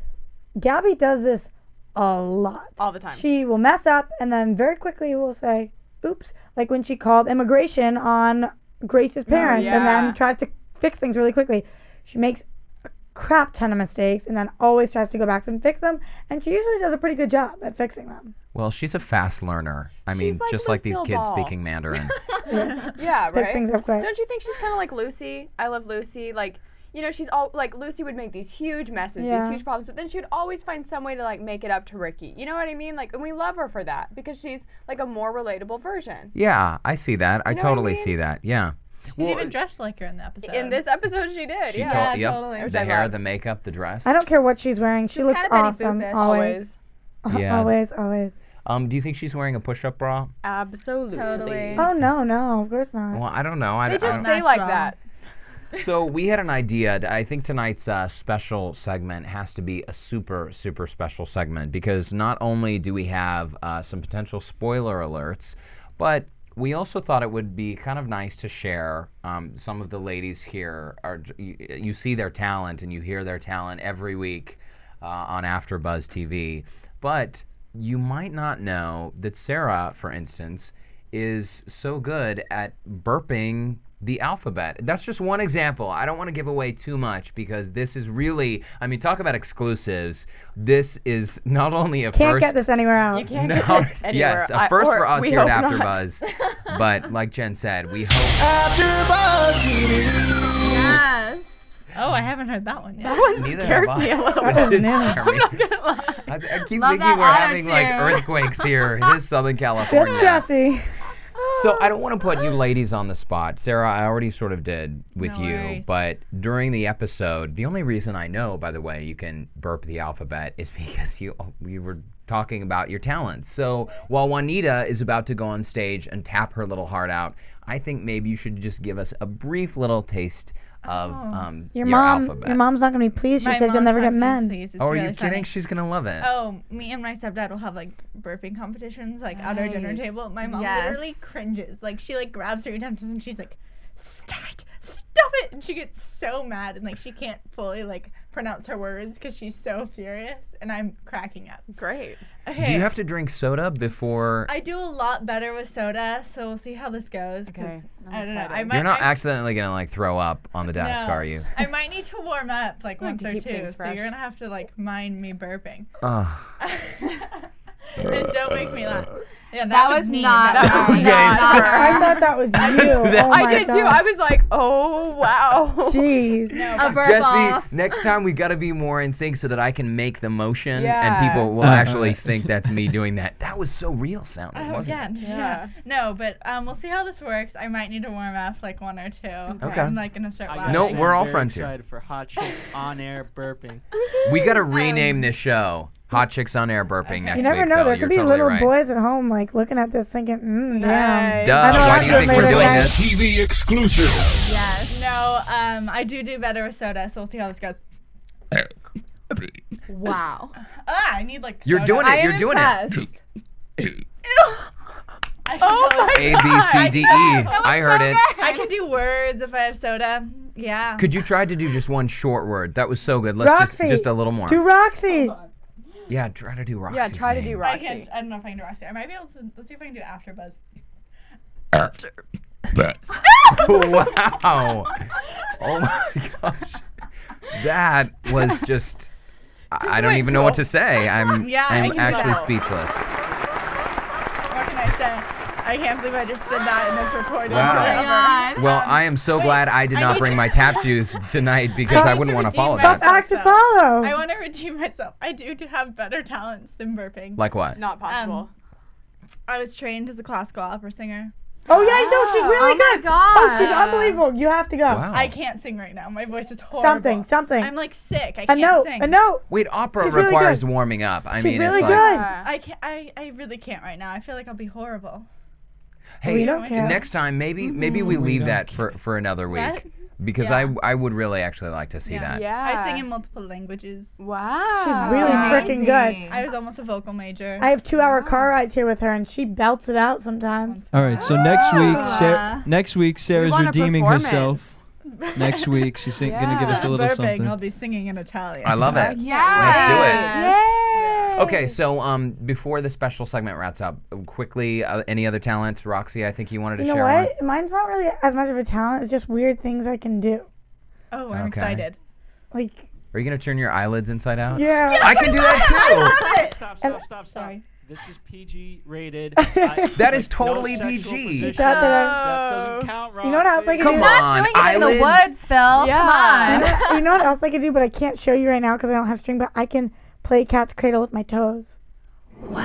Gabby does this a lot. All the time. She will mess up and then very quickly will say, oops. Like when she called immigration on Grace's parents and then tries to fix things really quickly. She makes a crap ton of mistakes and then always tries to go back and fix them. And she usually does a pretty good job at fixing them. Well, she's a fast learner. I mean, like just like these Lucille kids Ball. speaking Mandarin. Yeah, right? Fix things up quick. Don't you think she's kind of like Lucy? I love Lucy. Like, you know, she's all like Lucy would make these huge messes, these huge problems, but then she would always find some way to like make it up to Ricky. You know what I mean? Like, and we love her for that because she's like a more relatable version. Yeah, I see that. I You know what I totally mean? see that. Yeah. She even dressed like her in the episode. In this episode, she did. She Yeah, yep, totally. Which the I hair, loved. the makeup, the dress. I don't care what she's wearing. She looks kinda Betty awesome. Boopish. Always. Yeah. Always. Do you think she's wearing a push-up bra? Absolutely. Totally. Oh, no, of course not. Well, I don't know. They I just don't, stay like that. So we had an idea. I think tonight's special segment has to be a super, super special segment because not only do we have some potential spoiler alerts, but we also thought it would be kind of nice to share some of the ladies here. You see their talent and you hear their talent every week on AfterBuzz TV, but you might not know that Sara, for instance, is so good at burping the alphabet. That's just one example. I don't want to give away too much because this is really, I mean, talk about exclusives. This is not only a Can't first. get this anywhere else. You can't get this anywhere. Yes, a first for us we here at hope not. AfterBuzz. But like Jen said, we hope. AfterBuzz TV. Yes. Oh, I haven't heard that one yet. That one Neither scared have I. me a little It bit. didn't scare me. I'm not gonna lie. I keep Love thinking that we're having like attitude. earthquakes here. It is Southern California. Just Jesse. So I don't want to put you ladies on the spot. Sarah, I already sort of did with No you, worries. but during the episode, the only reason I know, by the way, you can burp the alphabet is because we were talking about your talents. So while Juanita is about to go on stage and tap her little heart out, I think maybe you should just give us a brief little taste of Your your mom, alphabet. your mom's not gonna be pleased. She My says you'll mom's never not get gonna be men. pleased. It's Oh, are really you kidding? funny. She's gonna love it. Oh, me and my stepdad will have like burping competitions like at our dinner table. My mom Yes. literally cringes. Like she like grabs her utensils and she's like, "Stop it! Stop it!" And she gets so mad and like she can't fully like pronounce her words because she's so furious. And I'm cracking up. Great. Okay. Do you have to drink soda before? I do a lot better with soda, so we'll see how this goes. 'Cause Okay, I'm I don't know. excited. You're not accidentally gonna like throw up on the desk, No. are you? I might need to warm up like We have once to or keep two, things so fresh. you're gonna have to like mind me burping. Ugh. And don't make me laugh. Yeah, That was mean. not- That was that was not her. I thought that was you. Oh I my did too. God. I was like, oh wow. Jeez. A burp Jesse, off. next time we gotta be more in sync so that I can make the motion Yeah. and people will actually think that's me doing that. That was so real sounding, Oh, wasn't yeah, it? yeah. No, but we'll see how this works. I might need to warm up like one or two. Okay. I'm like gonna start laughing. No, we're all very friends here. excited for hot chicks on air burping. We gotta rename this show Hot Chicks on Air Burping next You never week. know. Phil. There You're could be totally little right. boys at home like looking at this thinking, damn. Nice. Duh, I know why I do you feel think we're later doing tonight. this? TV exclusive. Yes. No, I do better with soda, so we'll see how this goes. Wow. I need like You're soda. doing it. I You're am doing impressed. it. I can Oh totally- A, B, C, D, E. I heard it. I can do words if I have soda. Yeah. Could you try to do just one short word? That was so good. Let's Roxy. just a little more. Do Roxy. Yeah, try to do Roxy. Yeah, try to do I Roxy. can't. I don't know if I can do Roxy. I might be able to. Let's see if I can do AFTERBUZZ. Wow. Oh my gosh. That was just I don't went even know to what a- to say. I'm Yeah, I I'm can do actually that. speechless. What can I say? I can't believe I just did that and it's recorded Wow. forever. God. Well, I am so glad I did I not need bring to- my tap shoes tonight because I wouldn't want to redeem follow myself. that. Tough act to follow. I want to redeem myself. I do have better talents than burping. Like what? Not possible. I was trained as a classical opera singer. Oh yeah, no, she's really Oh my good. God. Oh, she's unbelievable. You have to go. Wow. I can't sing right now. My voice is horrible. Something. I'm like sick. I A can't note. sing. A note. Wait, opera She's really requires good. warming up. I She's mean, really it's good. like I can't. I really can't right now. I feel like I'll be horrible. hey, We don't care. next time maybe we leave that for another week What? because Yeah. I would really actually like to see that. Yeah. I sing in multiple languages. Wow. She's really freaking good. I was almost a vocal major. I have 2-hour car rides here with her, and she belts it out sometimes. All right, so next week Sarah's want a redeeming performance. herself. Next week she's gonna give us a little burping, something. I'll be singing in Italian. I love it. Yeah. Let's do it. Yay. Okay, so before the special segment wraps up, quickly, any other talents? Roxy, I think you wanted to You know share what? Mine's not really as much of a talent. It's just weird things I can do. Oh, I'm Okay. excited. Like, one. Are you gonna turn your eyelids inside out? yeah. I can do that too. Stop. Sorry. This is PG rated. That is totally no sexual PG. position. That That doesn't count, Roxy. You know what else I can Come do? on, Doing it in the eyelids. woods, Phil. Yeah. Come on. You know what else I can do, but I can't show you right now because I don't have string, but I can play cat's cradle with my toes.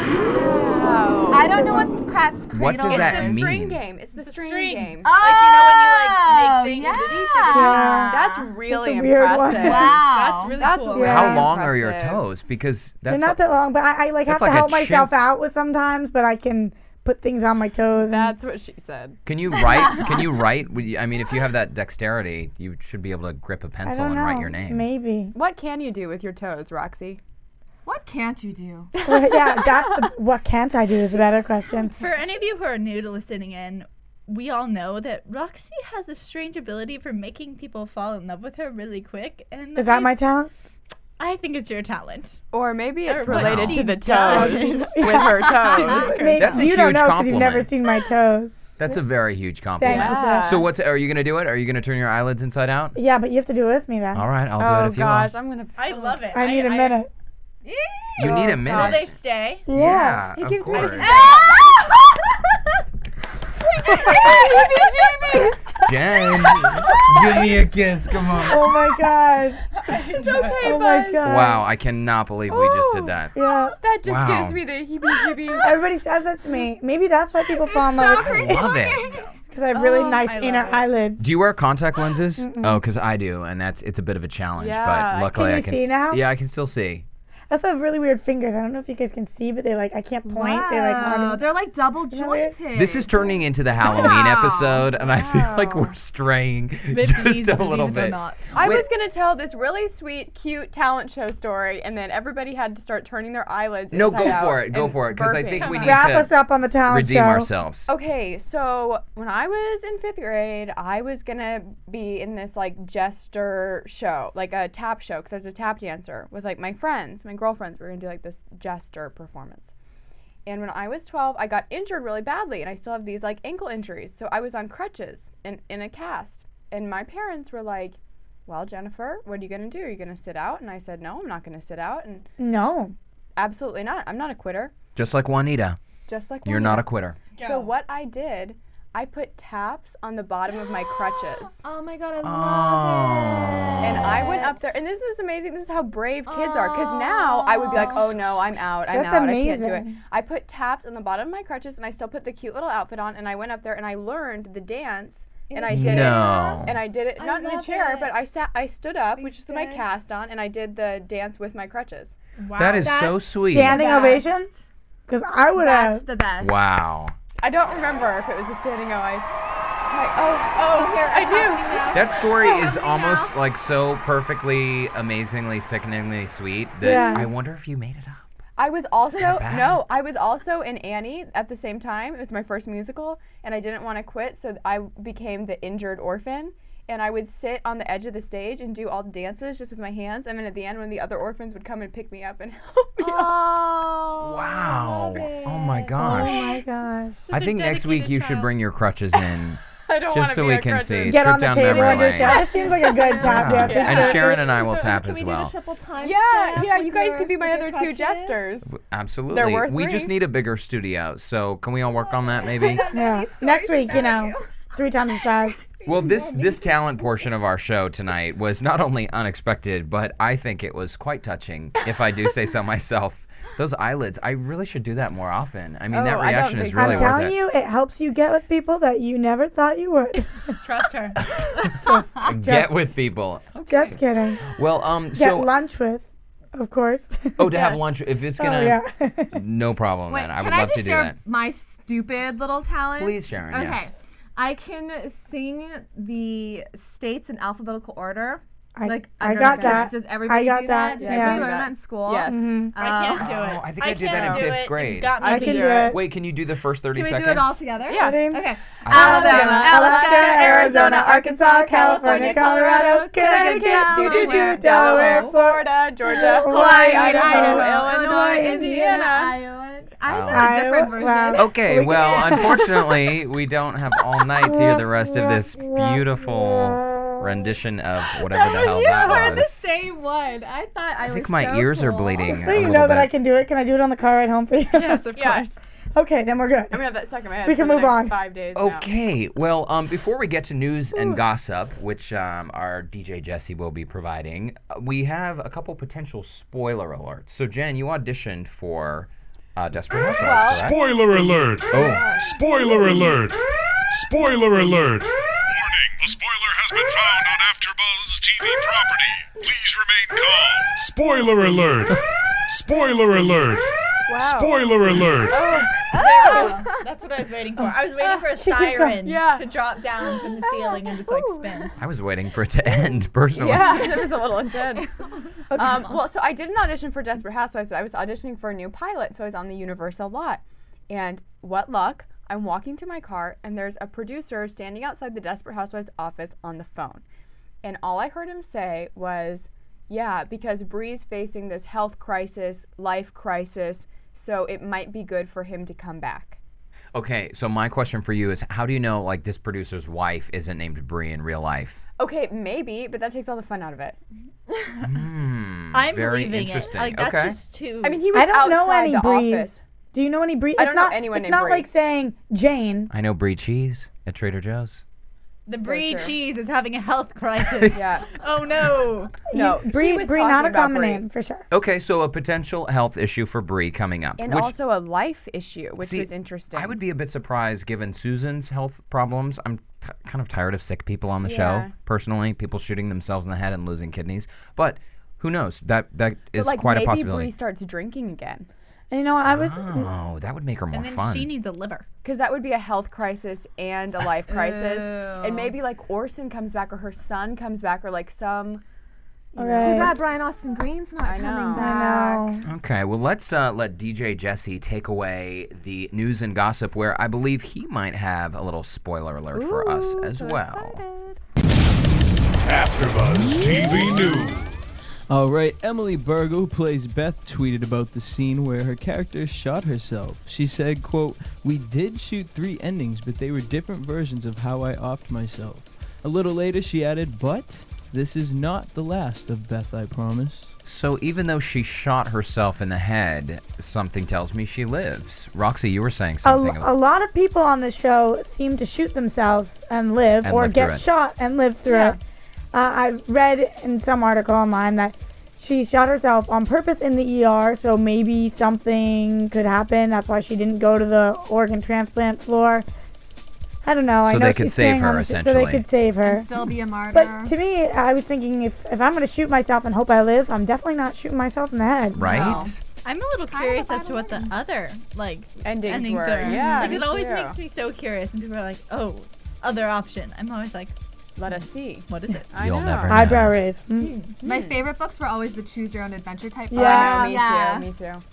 Wow. I don't know what cat's cradle What does is. that It's the string mean? game. It's the string string. game. Oh, Like, you know when you, like, make things- Yeah. That's really That's a weird one. impressive. Wow. That's really That's cool. really Yeah. How long are your impressive. toes? Because They're that's not that long, but I like have that's to like a help myself chimp. out with sometimes, but I can put things on my toes. That's what she said. Can you write? Can you write? I mean, if you have that dexterity, you should be able to grip a I pencil don't and know. write your name. Maybe. What can you do with your toes, Roxy? What can't you do? Well, yeah, what can't I do is a better question. For any of you who are new to listening in, we all know that Roxy has a strange ability for making people fall in love with her really quick. And Is that my talent? I think it's your talent. Or maybe it's Or what related she to the does. toes with her toes. Maybe, That's a you don't huge know because you've never compliment. seen my toes. That's a very huge Thank compliment. you. Yeah. So what's? Are you gonna do it? Are you gonna turn your eyelids inside out? Yeah, but you have to do it with me then. All right, I'll do Oh it if you gosh, will. I'm gonna. I love it. I need a minute. You need a Oh, minute. Will they stay? Yeah, He of gives me course. Jen, give me a kiss. Come on. Oh my god. It's okay, Oh my Buzz. god. Wow, I cannot believe we just did that. Yeah. That just Wow. gives me the heebie-jeebies. Everybody says that to me. Maybe that's why people fall in love with I me. love it. Because I have really Oh, nice I love inner it. eyelids. Do you wear contact lenses? Oh, because I do, and it's a bit of a challenge. Yeah. But luckily Can I you can see now? Yeah, I can still see. also have really weird fingers. I don't know if you guys can see, but they I can't point. They Wow, they're like double jointed. This is turning into the Halloween episode, and I feel like we're straying just a little bit. I was going to tell this really sweet, cute talent show story, and then everybody had to start turning their eyelids No, inside go out for it. Go and for it, because I burping. think we need Wrap to us up on the talent redeem show. ourselves. Okay, so when I was in 5th grade, I was gonna be in this jester show, like a tap show, because I was a tap dancer with my friends, my girlfriends. We were gonna do this jester performance. And when I was 12, I got injured really badly, and I still have these ankle injuries. So I was on crutches in a cast, and my parents were like, "Well, Jennifer, what are you gonna do? Are you gonna sit out?" And I said, "No, I'm not gonna sit out." And no, absolutely not. I'm not a quitter. Just like Juanita. Just like You're not a quitter. So what I did, I put taps on the bottom of my crutches. Oh my god, I love it. And I went up there, and this is amazing. This is how brave kids are. Because now I would be like, oh no, I'm out. I can't do it. I put taps on the bottom of my crutches, and I still put the cute little outfit on, and I went up there and I learned the dance. And I did it. And I did it not in a chair, but I stood up, which is my cast on, and I did the dance with my crutches. Wow. That is so sweet. Standing ovation? Because I would have. That's the best. Wow. I don't remember if it was a standing O. Here, I do. That story is almost so perfectly, amazingly, sickeningly sweet that I wonder if you made it up. I was also I was also in Annie at the same time. It was my first musical, and I didn't want to quit, so I became the injured orphan. And I would sit on the edge of the stage and do all the dances just with my hands. And then at the end, when the other orphans would come and pick me up and help me up. Wow. Oh my gosh. Oh my gosh. I think next week you should bring your crutches in. I don't just so we can see. Get Trip on the down table memory and just lane. shout. This seems like a good tap dance. And Sharon and I will tap as Can we well. do the triple time Yeah, step you with guys your- could be my with other your two crutches? jesters. Absolutely. They're worth We just three. need a bigger studio. So can we all work on that maybe? Yeah. Next week, 3 times the size. Well, this talent portion of our show tonight was not only unexpected, but I think it was quite touching, if I do say so myself. Those eyelids, I really should do that more often. I mean, that reaction is really I'm worth telling it. you, it helps you get with people that you never thought you would. Trust her. Get with people. Just kidding. Well, Get so lunch with, of course. to have lunch if it's gonna. No problem, Wait, then. I would can I love just to do share that. my stupid little talent? Please, Sharon. Okay. Yes. I can sing the states in alphabetical order. I under got the- that. Does everybody I got do that. that? Did Yeah. everybody learn that in school? Yes. I can't do it. I think I did that in can't do 5th it. grade. You've got me I beat. can do it. Wait, can you do the first 30 Can we seconds? do it all together? Yeah. Okay. Alabama, Alaska, Arizona, Arkansas, California, Colorado, Connecticut, Delaware, Florida, Georgia, Hawaii, Idaho, Idaho, Illinois, Indiana. Iowa. I know a Iowa, different version. wow. Okay, well, unfortunately, we don't have all night to hear the rest of this beautiful rendition of whatever the hell You that heard the was. same one. I thought I was I think my so ears are cool. bleeding. So a you little know that bit. I can do it. Can I do it on the car ride home for you? Yes, of Yeah. course. Okay, then we're good. I'm gonna have that stuck in my head. We can for the move next on. 5 days now. Okay, well, before we get to news and gossip, which our DJ Jesse will be providing, we have a couple potential spoiler alerts. So, Jen, you auditioned for Desperate Housewives, correct? Spoiler alert! Oh. Spoiler alert! Spoiler alert! Warning, a spoiler has been found on AFTERBUZZ TV property. Please remain calm. Spoiler alert! Spoiler alert! Wow. Spoiler alert! That's what I was waiting for. I was waiting for a siren to drop down from the ceiling and just spin. I was waiting for it to end, personally. Yeah, it was a little intense. Well, so I did an audition for Desperate Housewives. I was auditioning for a new pilot, so I was on the Universal lot. And what luck, I'm walking to my car, and there's a producer standing outside the Desperate Housewives office on the phone. And all I heard him say was, yeah, because Bree's facing this health crisis, life crisis, so it might be good for him to come back. Okay, so my question for you is, how do you know, this producer's wife isn't named Bree in real life? Okay, maybe, but that takes all the fun out of it. I'm very believing it. interesting. That's Okay. just too. I mean, he was I don't know outside any the Brees. office. Do you know any Bree? I don't know anyone It's named not Bree. like saying Jane. I know Brie Cheese at Trader Joe's. the So Brie true. cheese is having a health crisis. Yeah. Oh no. No, Bree, he was Bree, talking not a about common Bree. name for sure. Okay, so a potential health issue for Brie coming up. And which, also a life issue, which see, was interesting. I would be a bit surprised given Susan's health problems. I'm kind of tired of sick people on the show, Yeah. personally, people shooting themselves in the head and losing kidneys. But Who knows? That is But, quite a maybe possibility. Bree starts drinking again. And I was. Oh, that would make her more And then fun. she needs a liver. Because that would be a health crisis and a life crisis. Ew. And maybe Orson comes back or her son comes back or some. All Too right. bad Brian Austin Green's not I coming know. back. I know. Okay, well, let's let DJ Jesse take away the news and gossip, where I believe he might have a little spoiler alert for us as so well. excited. AfterBuzz TV News. All right, Emily Berger, who plays Beth, tweeted about the scene where her character shot herself. She said, quote, "We did shoot 3 endings, but they were different versions of how I offed myself." A little later, she added, "But this is not the last of Beth, I promise." So even though she shot herself in the head, something tells me she lives. Roxy, you were saying something. A lot of people on the show seem to shoot themselves and live, And or live through get it. shot and live through it. I read in some article online that she shot herself on purpose in the ER, so maybe something could happen. That's why she didn't go to the organ transplant floor. I don't know. I So know they could she's save staying her, on the so they essentially. could save her. Still be a martyr. But to me, I was thinking if I'm going to shoot myself and hope I live, I'm definitely not shooting myself in the head. Right? No. I'm a little curious as to what the other Endings were. are. Yeah, Like me it always too. makes me so curious, and people are like, "Oh, other option." I'm always like, Let us see. "What is it?" I You'll know. never know. Eyebrow raise. Mm. My favorite books were always the choose your own adventure type books. Yeah. I know, me Yeah. too. Me too.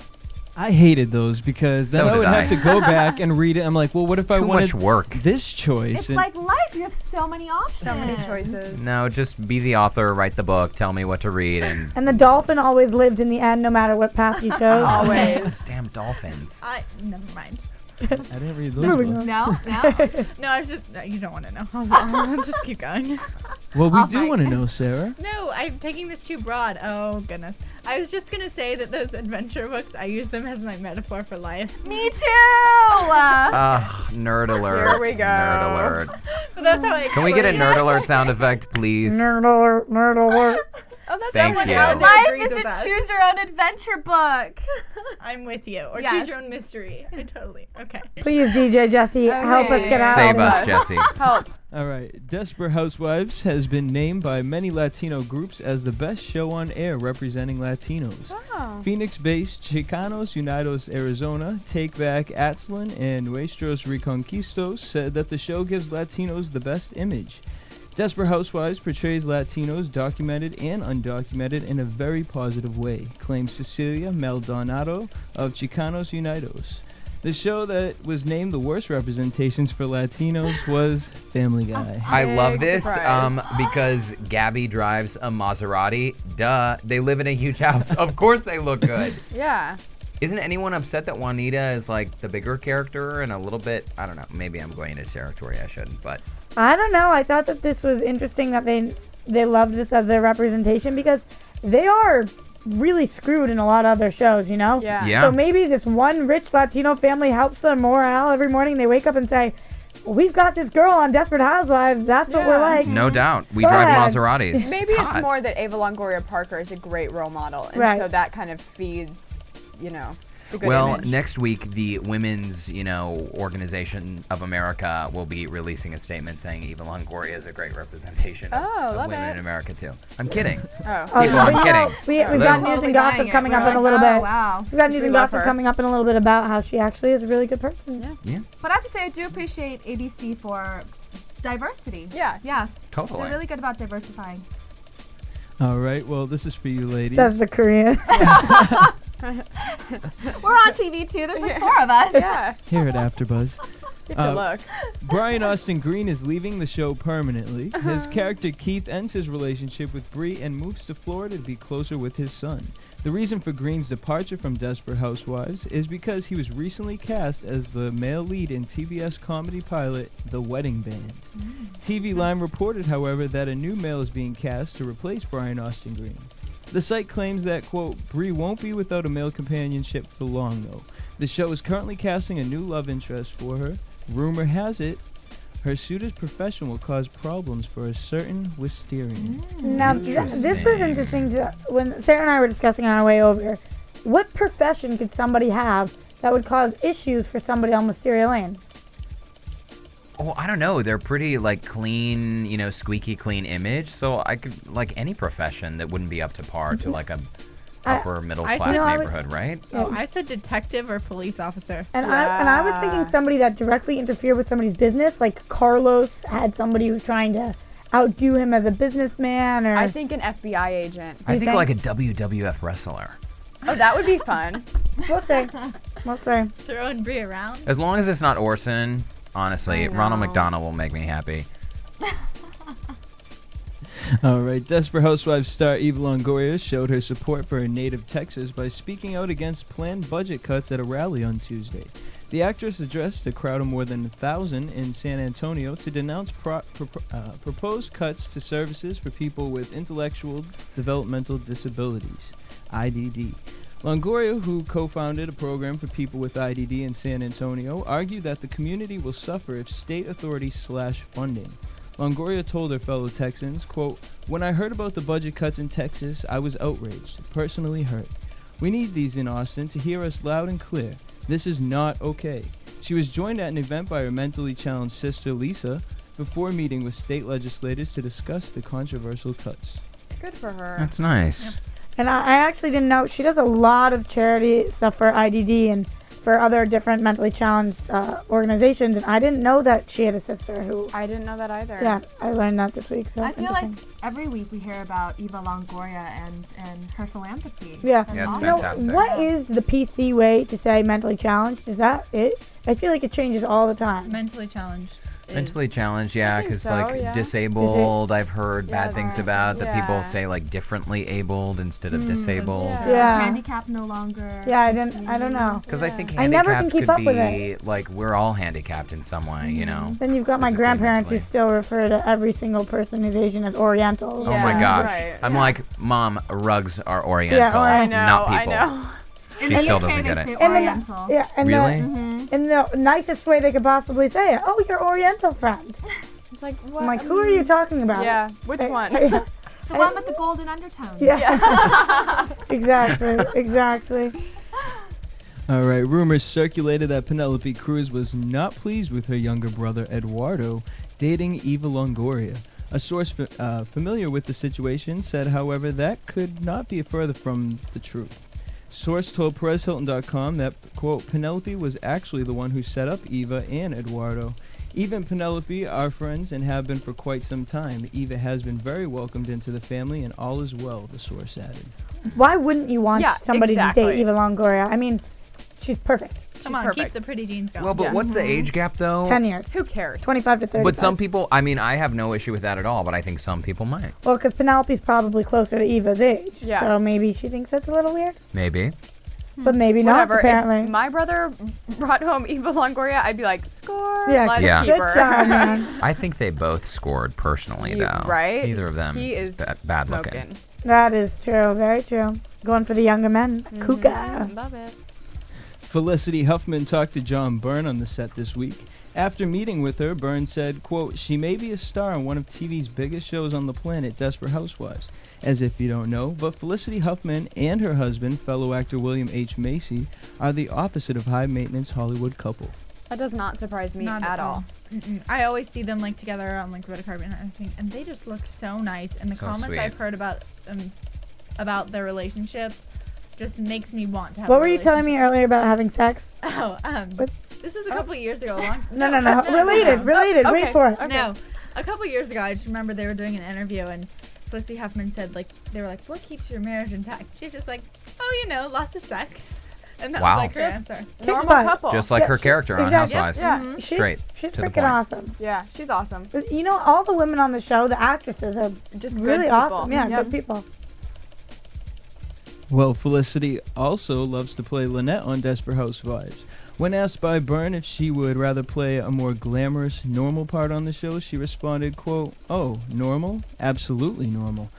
I hated those because then So I would did have I. to go back and read it. I'm like, well, what if I Too wanted much work. this choice? It's And like life. You have so many options. So many choices. No, just be the author, write the book, tell me what to read, and And the dolphin always lived in the end, no matter what path you chose. Always. those damn dolphins. Never mind. I didn't read those Moving books. No, no. No, I was just. You don't want to know. I'll just keep going. Well, we I'll do fight. want to know, Sarah. No, I'm taking this too broad. Oh goodness. I was just gonna say that those adventure books, I use them as my metaphor for life. Me too. Nerd alert. Here we go. Nerd alert. But that's how I. Can we get a explain nerd alert sound effect, please? Nerd alert, nerd alert. Oh, that's Thank someone you. out there Life agrees is with a us. choose your own adventure book. I'm with you. Or Yes. choose your own mystery. I totally. Okay. Please, DJ Jesse, help us get out Save of us, this. Jesse. Help. All right. Desperate Housewives has been named by many Latino groups as the best show on air representing Latinos. Oh. Phoenix-based Chicanos Unidos Arizona, Take Back Atzlin, and Nuestros Reconquistos said that the show gives Latinos the best image. Desperate Housewives portrays Latinos, documented and undocumented, in a very positive way, claims Cecilia Maldonado of Chicanos Unidos. The show that was named the worst representations for Latinos was Family Guy. I love Big this surprise. because Gabby drives a Maserati. Duh, they live in a huge house. Of course they look good. Yeah. Isn't anyone upset that Juanita is like the bigger character and a little bit, I don't know, maybe I'm going into territory I shouldn't, but I don't know. I thought that this was interesting that they loved this as their representation because they are really screwed in a lot of other shows, you know? Yeah. Yeah. So maybe this one rich Latino family helps their morale every morning. They wake up and say, we've got this girl on Desperate Housewives. That's what we're Yeah. like. no doubt. We Go drive ahead. Maseratis. Maybe It's it's hot. more that Ava Longoria Parker is a great role model, and Right. so that kind of feeds, the good Well, image. next week, the Women's, Organization of America will be releasing a statement saying Eva Longoria is a great representation of love women it. in America, too. I'm kidding. Oh. People, I'm but kidding. We've got news Totally and gossip buying it. coming up We're in a like, little oh, bit. wow. We've got news We and love gossip her. coming up in a little bit about how she actually is a really good person. Yeah, But I have to say, I do appreciate ABC for diversity. Yeah. Yeah. totally. They're really good about diversifying. All right. Well, this is for you, ladies. Says the Korean. We're on TV too. There's like 4 of us. Yeah. Here at AfterBuzz. Get to look. Brian Austin Green is leaving the show permanently. His character Keith ends his relationship with Bree and moves to Florida to be closer with his son. The reason for Green's departure from Desperate Housewives is because he was recently cast as the male lead in TBS comedy pilot The Wedding Band. TV Line reported, however, that a new male is being cast to replace Brian Austin Green. The site claims that, quote, Bree won't be without a male companionship for long, though. The show is currently casting a new love interest for her. Rumor has it, her suitor's profession will cause problems for a certain Wisterian. Now, this was interesting when Sarah and I were discussing on our way over. What profession could somebody have that would cause issues for somebody on Wisteria Lane? Oh, I don't know. They're pretty like clean, squeaky clean image. So I could like any profession that wouldn't be up to par to like a upper middle class neighborhood, right? Oh, I said detective or police officer. And I was thinking somebody that directly interfered with somebody's business, like Carlos had somebody who's trying to outdo him as a businessman, or I think an FBI agent. I think like a WWF wrestler. Oh, that would be fun. We'll see. We'll see. Throwing Brie around. As long as it's not Orson, honestly, Ronald McDonald will make me happy. All right, Desperate Housewives star Eva Longoria showed her support for her native Texas by speaking out against planned budget cuts at a rally on Tuesday. The actress addressed a crowd of more than 1,000 in San Antonio to denounce proposed cuts to services for people with intellectual developmental disabilities, IDD. Longoria, who co-founded a program for people with IDD in San Antonio, argued that the community will suffer if state authorities slash funding. Longoria told her fellow Texans, quote, "When I heard about the budget cuts in Texas, I was outraged, personally hurt. We need these in Austin to hear us loud and clear. This is not okay." She was joined at an event by her mentally challenged sister, Lisa, before meeting with state legislators to discuss the controversial cuts. Good for her. That's nice. Yep. And I actually didn't know, she does a lot of charity stuff for IDD and for other different mentally challenged organizations, and I didn't know that she had a sister who... I didn't know that either. Yeah, I learned that this week, so I feel like every week we hear about Eva Longoria and her philanthropy. Yeah. Yeah, it's You know, fantastic. what is the PC way to say mentally challenged? Is that it? I feel like it changes all the time. Mentally challenged. Mentally challenged, yeah, think because so, like yeah. disabled, I've heard Yeah, bad things that's- about that people yeah. say like differently abled instead of disabled. Yeah. Handicap no longer. Yeah, I don't know. Because I think I never can handicapped keep could up be with it. like we're all handicapped in some way, you know. Then you've got my Physically, grandparents who mentally. still refer to every single person who's Asian as Orientals. Oh my gosh, right, I'm yeah. like, Mom, rugs are Oriental, I know, not I people. know. In She the still UK doesn't they get say it. Oriental. Yeah, and Really? in the nicest way they could possibly say it. Oh, your Oriental friend. It's like, what? I'm like, who are you talking about? Yeah, which one? Yeah. The one with the golden undertone. Yeah. exactly. All right, rumors circulated that Penelope Cruz was not pleased with her younger brother Eduardo dating Eva Longoria. A source familiar with the situation said, however, that could not be further from the truth. Source told PerezHilton.com that, quote, Penelope was actually the one who set up Eva and Eduardo. Eva and Penelope are friends and have been for quite some time. Eva has been very welcomed into the family and all is well, the source added. Why wouldn't you want Yeah, somebody to exactly. date Eva Longoria? I mean, she's perfect. Come on, perfect. keep the pretty jeans going. Well, but what's the age gap though? 10 years. Who cares? 25 to 35. But some people, I mean, I have no issue with that at all, but I think some people might. Well, because Penelope's probably closer to Eva's age. Yeah. So maybe she thinks that's a little weird. Maybe. But maybe Whatever. not, apparently. If my brother brought home Eva Longoria, I'd be like, score. Yeah, Let's Yeah. keep good her. job, man. I think they both scored personally, though. Right? Neither of them He is bad smoking. looking. That is true. Very true. Going for the younger men. Kuka. Love it. Felicity Huffman talked to John Byrne on the set this week. After meeting with her, Byrne said, quote, she may be a star on one of TV's biggest shows on the planet, Desperate Housewives. As if you don't know, but Felicity Huffman and her husband, fellow actor William H. Macy, are the opposite of high-maintenance Hollywood couple. That does not surprise me Not at all. I always see them like together on like the red carpet and everything, and they just look so nice. And the So comments sweet. I've heard about their relationship just makes me want to have. What a were you telling me earlier about having sex? Oh, What? this was a couple of years ago. No. Related. Okay. Wait for it. Okay. No, a couple of years ago, I just remember they were doing an interview and Felicity Huffman said, like, they were like, what keeps your marriage intact? She's just like, oh, you know, lots of sex. And that Wow. was like her answer. Normal butt. couple. Just like her she- character on exactly. Housewives. Yeah. Straight She's to the freaking point. awesome. Yeah, she's awesome. But, you know, all the women on the show, the actresses, are Just good really people. awesome. Yeah, Yep. good people. Well, Felicity also loves to play Lynette on Desperate Housewives. When asked by Byrne if she would rather play a more glamorous, normal part on the show, she responded, quote, oh, normal? Absolutely normal.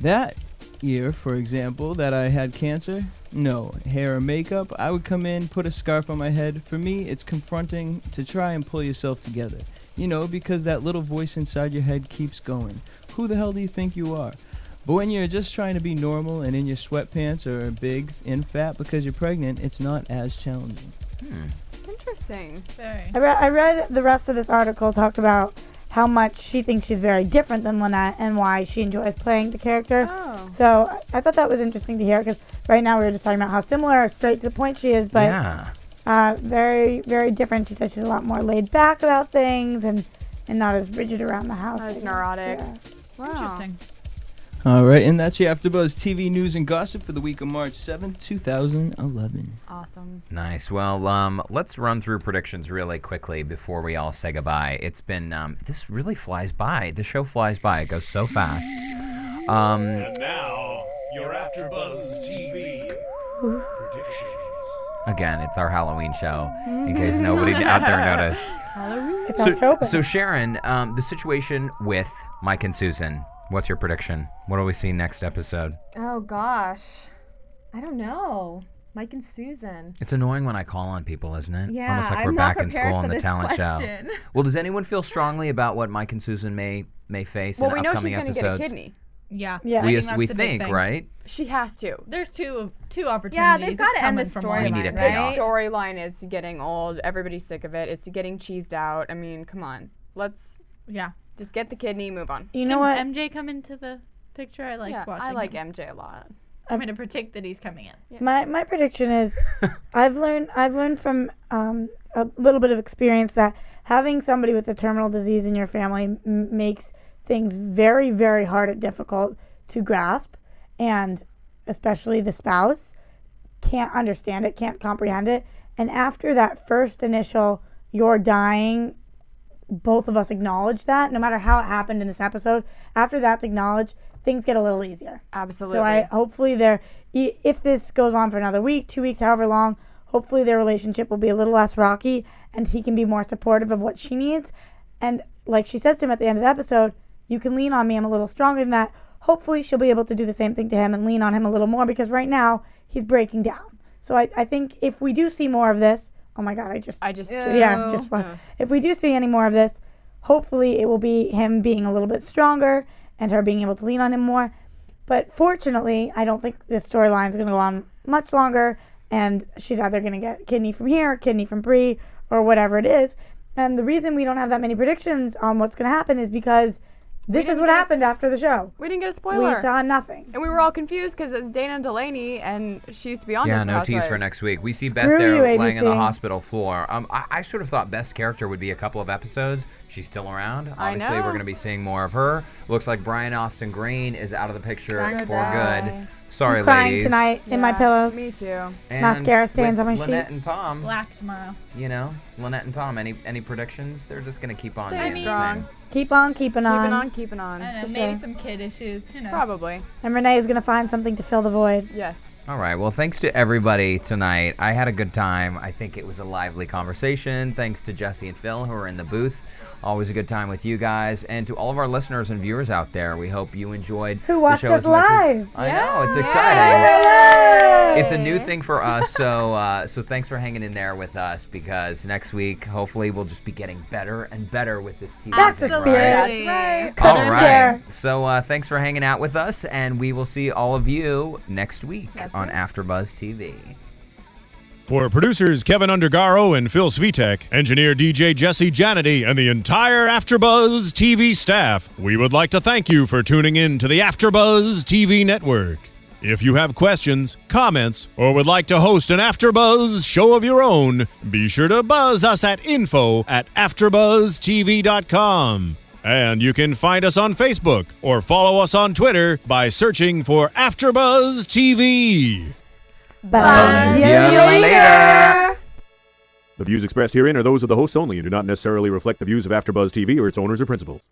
That year, for example, that I had cancer, no. Hair or makeup, I would come in, put a scarf on my head. For me, it's confronting to try and pull yourself together. You know, because that little voice inside your head keeps going. Who the hell do you think you are? But when you're just trying to be normal and in your sweatpants or big and fat because you're pregnant, it's not as challenging. Interesting. Very. I read the rest of this article, talked about how much she thinks she's very different than Lynette and why she enjoys playing the character. Oh. So I thought that was interesting to hear because right now we were just talking about how similar, straight to the point she is, but very, very different. She says she's a lot more laid back about things and not as rigid around the house. Not as neurotic. Yeah. Wow. Interesting. All right, and that's your AfterBuzz TV news and gossip for the week of March 7th, 2011. Awesome. Nice. Well, let's run through predictions really quickly before we all say goodbye. It's been this really flies by. The show flies by. It goes so fast. And now, your AfterBuzz TV predictions. Again, it's our Halloween show, in case nobody out there noticed. Halloween. It's October. So Sharon, the situation with Mike and Susan. What's your prediction? What do we see next episode? Oh gosh, I don't know. Mike and Susan. It's annoying when I call on people, isn't it? Yeah, Almost like I'm we're not back in prepared school for in the this talent question. show. Well, does anyone feel strongly about what Mike and Susan may face Well, in we know she's upcoming going to episodes? get a kidney. Yeah. Yeah. We, I think we that's the big think, thing. right? She has to. There's two opportunities. Yeah, they've got It's to end the coming from storyline. We need it The paid off. storyline is getting old. Everybody's sick of it. It's getting cheesed out. I mean, come on. Let's just get the kidney, move on. You know what? MJ come into the picture? I like watching I like him. MJ a lot. I'm going to predict that he's coming in. My prediction is, I've learned from a little bit of experience that having somebody with a terminal disease in your family makes things very, very hard and difficult to grasp, and especially the spouse can't understand it, can't comprehend it. And after that first initial, you're dying, both of us acknowledge that, no matter how it happened in this episode. After that's acknowledged, things get a little easier. Absolutely. So hopefully if this goes on for another week, 2 weeks, however long, hopefully their relationship will be a little less rocky and he can be more supportive of what she needs. And like she says to him at the end of the episode, you can lean on me, I'm a little stronger than that. Hopefully she'll be able to do the same thing to him and lean on him a little more, because right now he's breaking down. So I think if we do see more of this, oh my God, if we do see any more of this, hopefully it will be him being a little bit stronger and her being able to lean on him more. But fortunately, I don't think this storyline is going to go on much longer, and she's either going to get kidney from here, kidney from Bree, or whatever it is. And the reason we don't have that many predictions on what's going to happen is because this is what happened after the show. We didn't get a spoiler. We saw nothing. And we were all confused because it's Dana Delaney, and she used to be on Yeah, Desperate no tease Housewives. for next week. We see Beth Screw there you, laying in the ABC. hospital floor. I sort of thought Beth's character would be a couple of episodes. She's still around. I Obviously, know. we're going to be seeing more of her. Looks like Brian Austin Green is out of the picture Thank for God. good. Sorry, I'm crying ladies. tonight in my pillows. Me too. And Mascara stains with on my Lynette sheet. and Tom, Black tomorrow. you know, Lynette and Tom, any predictions? They're just going to keep on Staying being strong. the same. Keep on keeping on. Keeping on. I don't know, For maybe sure. some kid issues. Who knows? Probably. And Renee is going to find something to fill the void. Yes. All right. Well, thanks to everybody tonight. I had a good time. I think it was a lively conversation. Thanks to Jesse and Phil, who are in the booth. Always a good time with you guys. And to all of our listeners and viewers out there, we hope you enjoyed Who the watched show us as much as- live. I know. It's Yeah. exciting. Yay! It's a new thing for us. So thanks for hanging in there with us, because next week, hopefully, we'll just be getting better and better with this TV. That's the thing, spirit. right? That's right. Cut All and right. scare. So thanks for hanging out with us, and we will see all of you next week That's on right. AfterBuzz TV. For producers Kevin Undergaro and Phil Svitek, engineer DJ Jesse Janity, and the entire AfterBuzz TV staff, we would like to thank you for tuning in to the AfterBuzz TV network. If you have questions, comments, or would like to host an AfterBuzz show of your own, be sure to buzz us at info@AfterBuzzTV.com. And you can find us on Facebook or follow us on Twitter by searching for AfterBuzz TV. Bye. See you later. The views expressed herein are those of the hosts only and do not necessarily reflect the views of AfterBuzz TV or its owners or principals.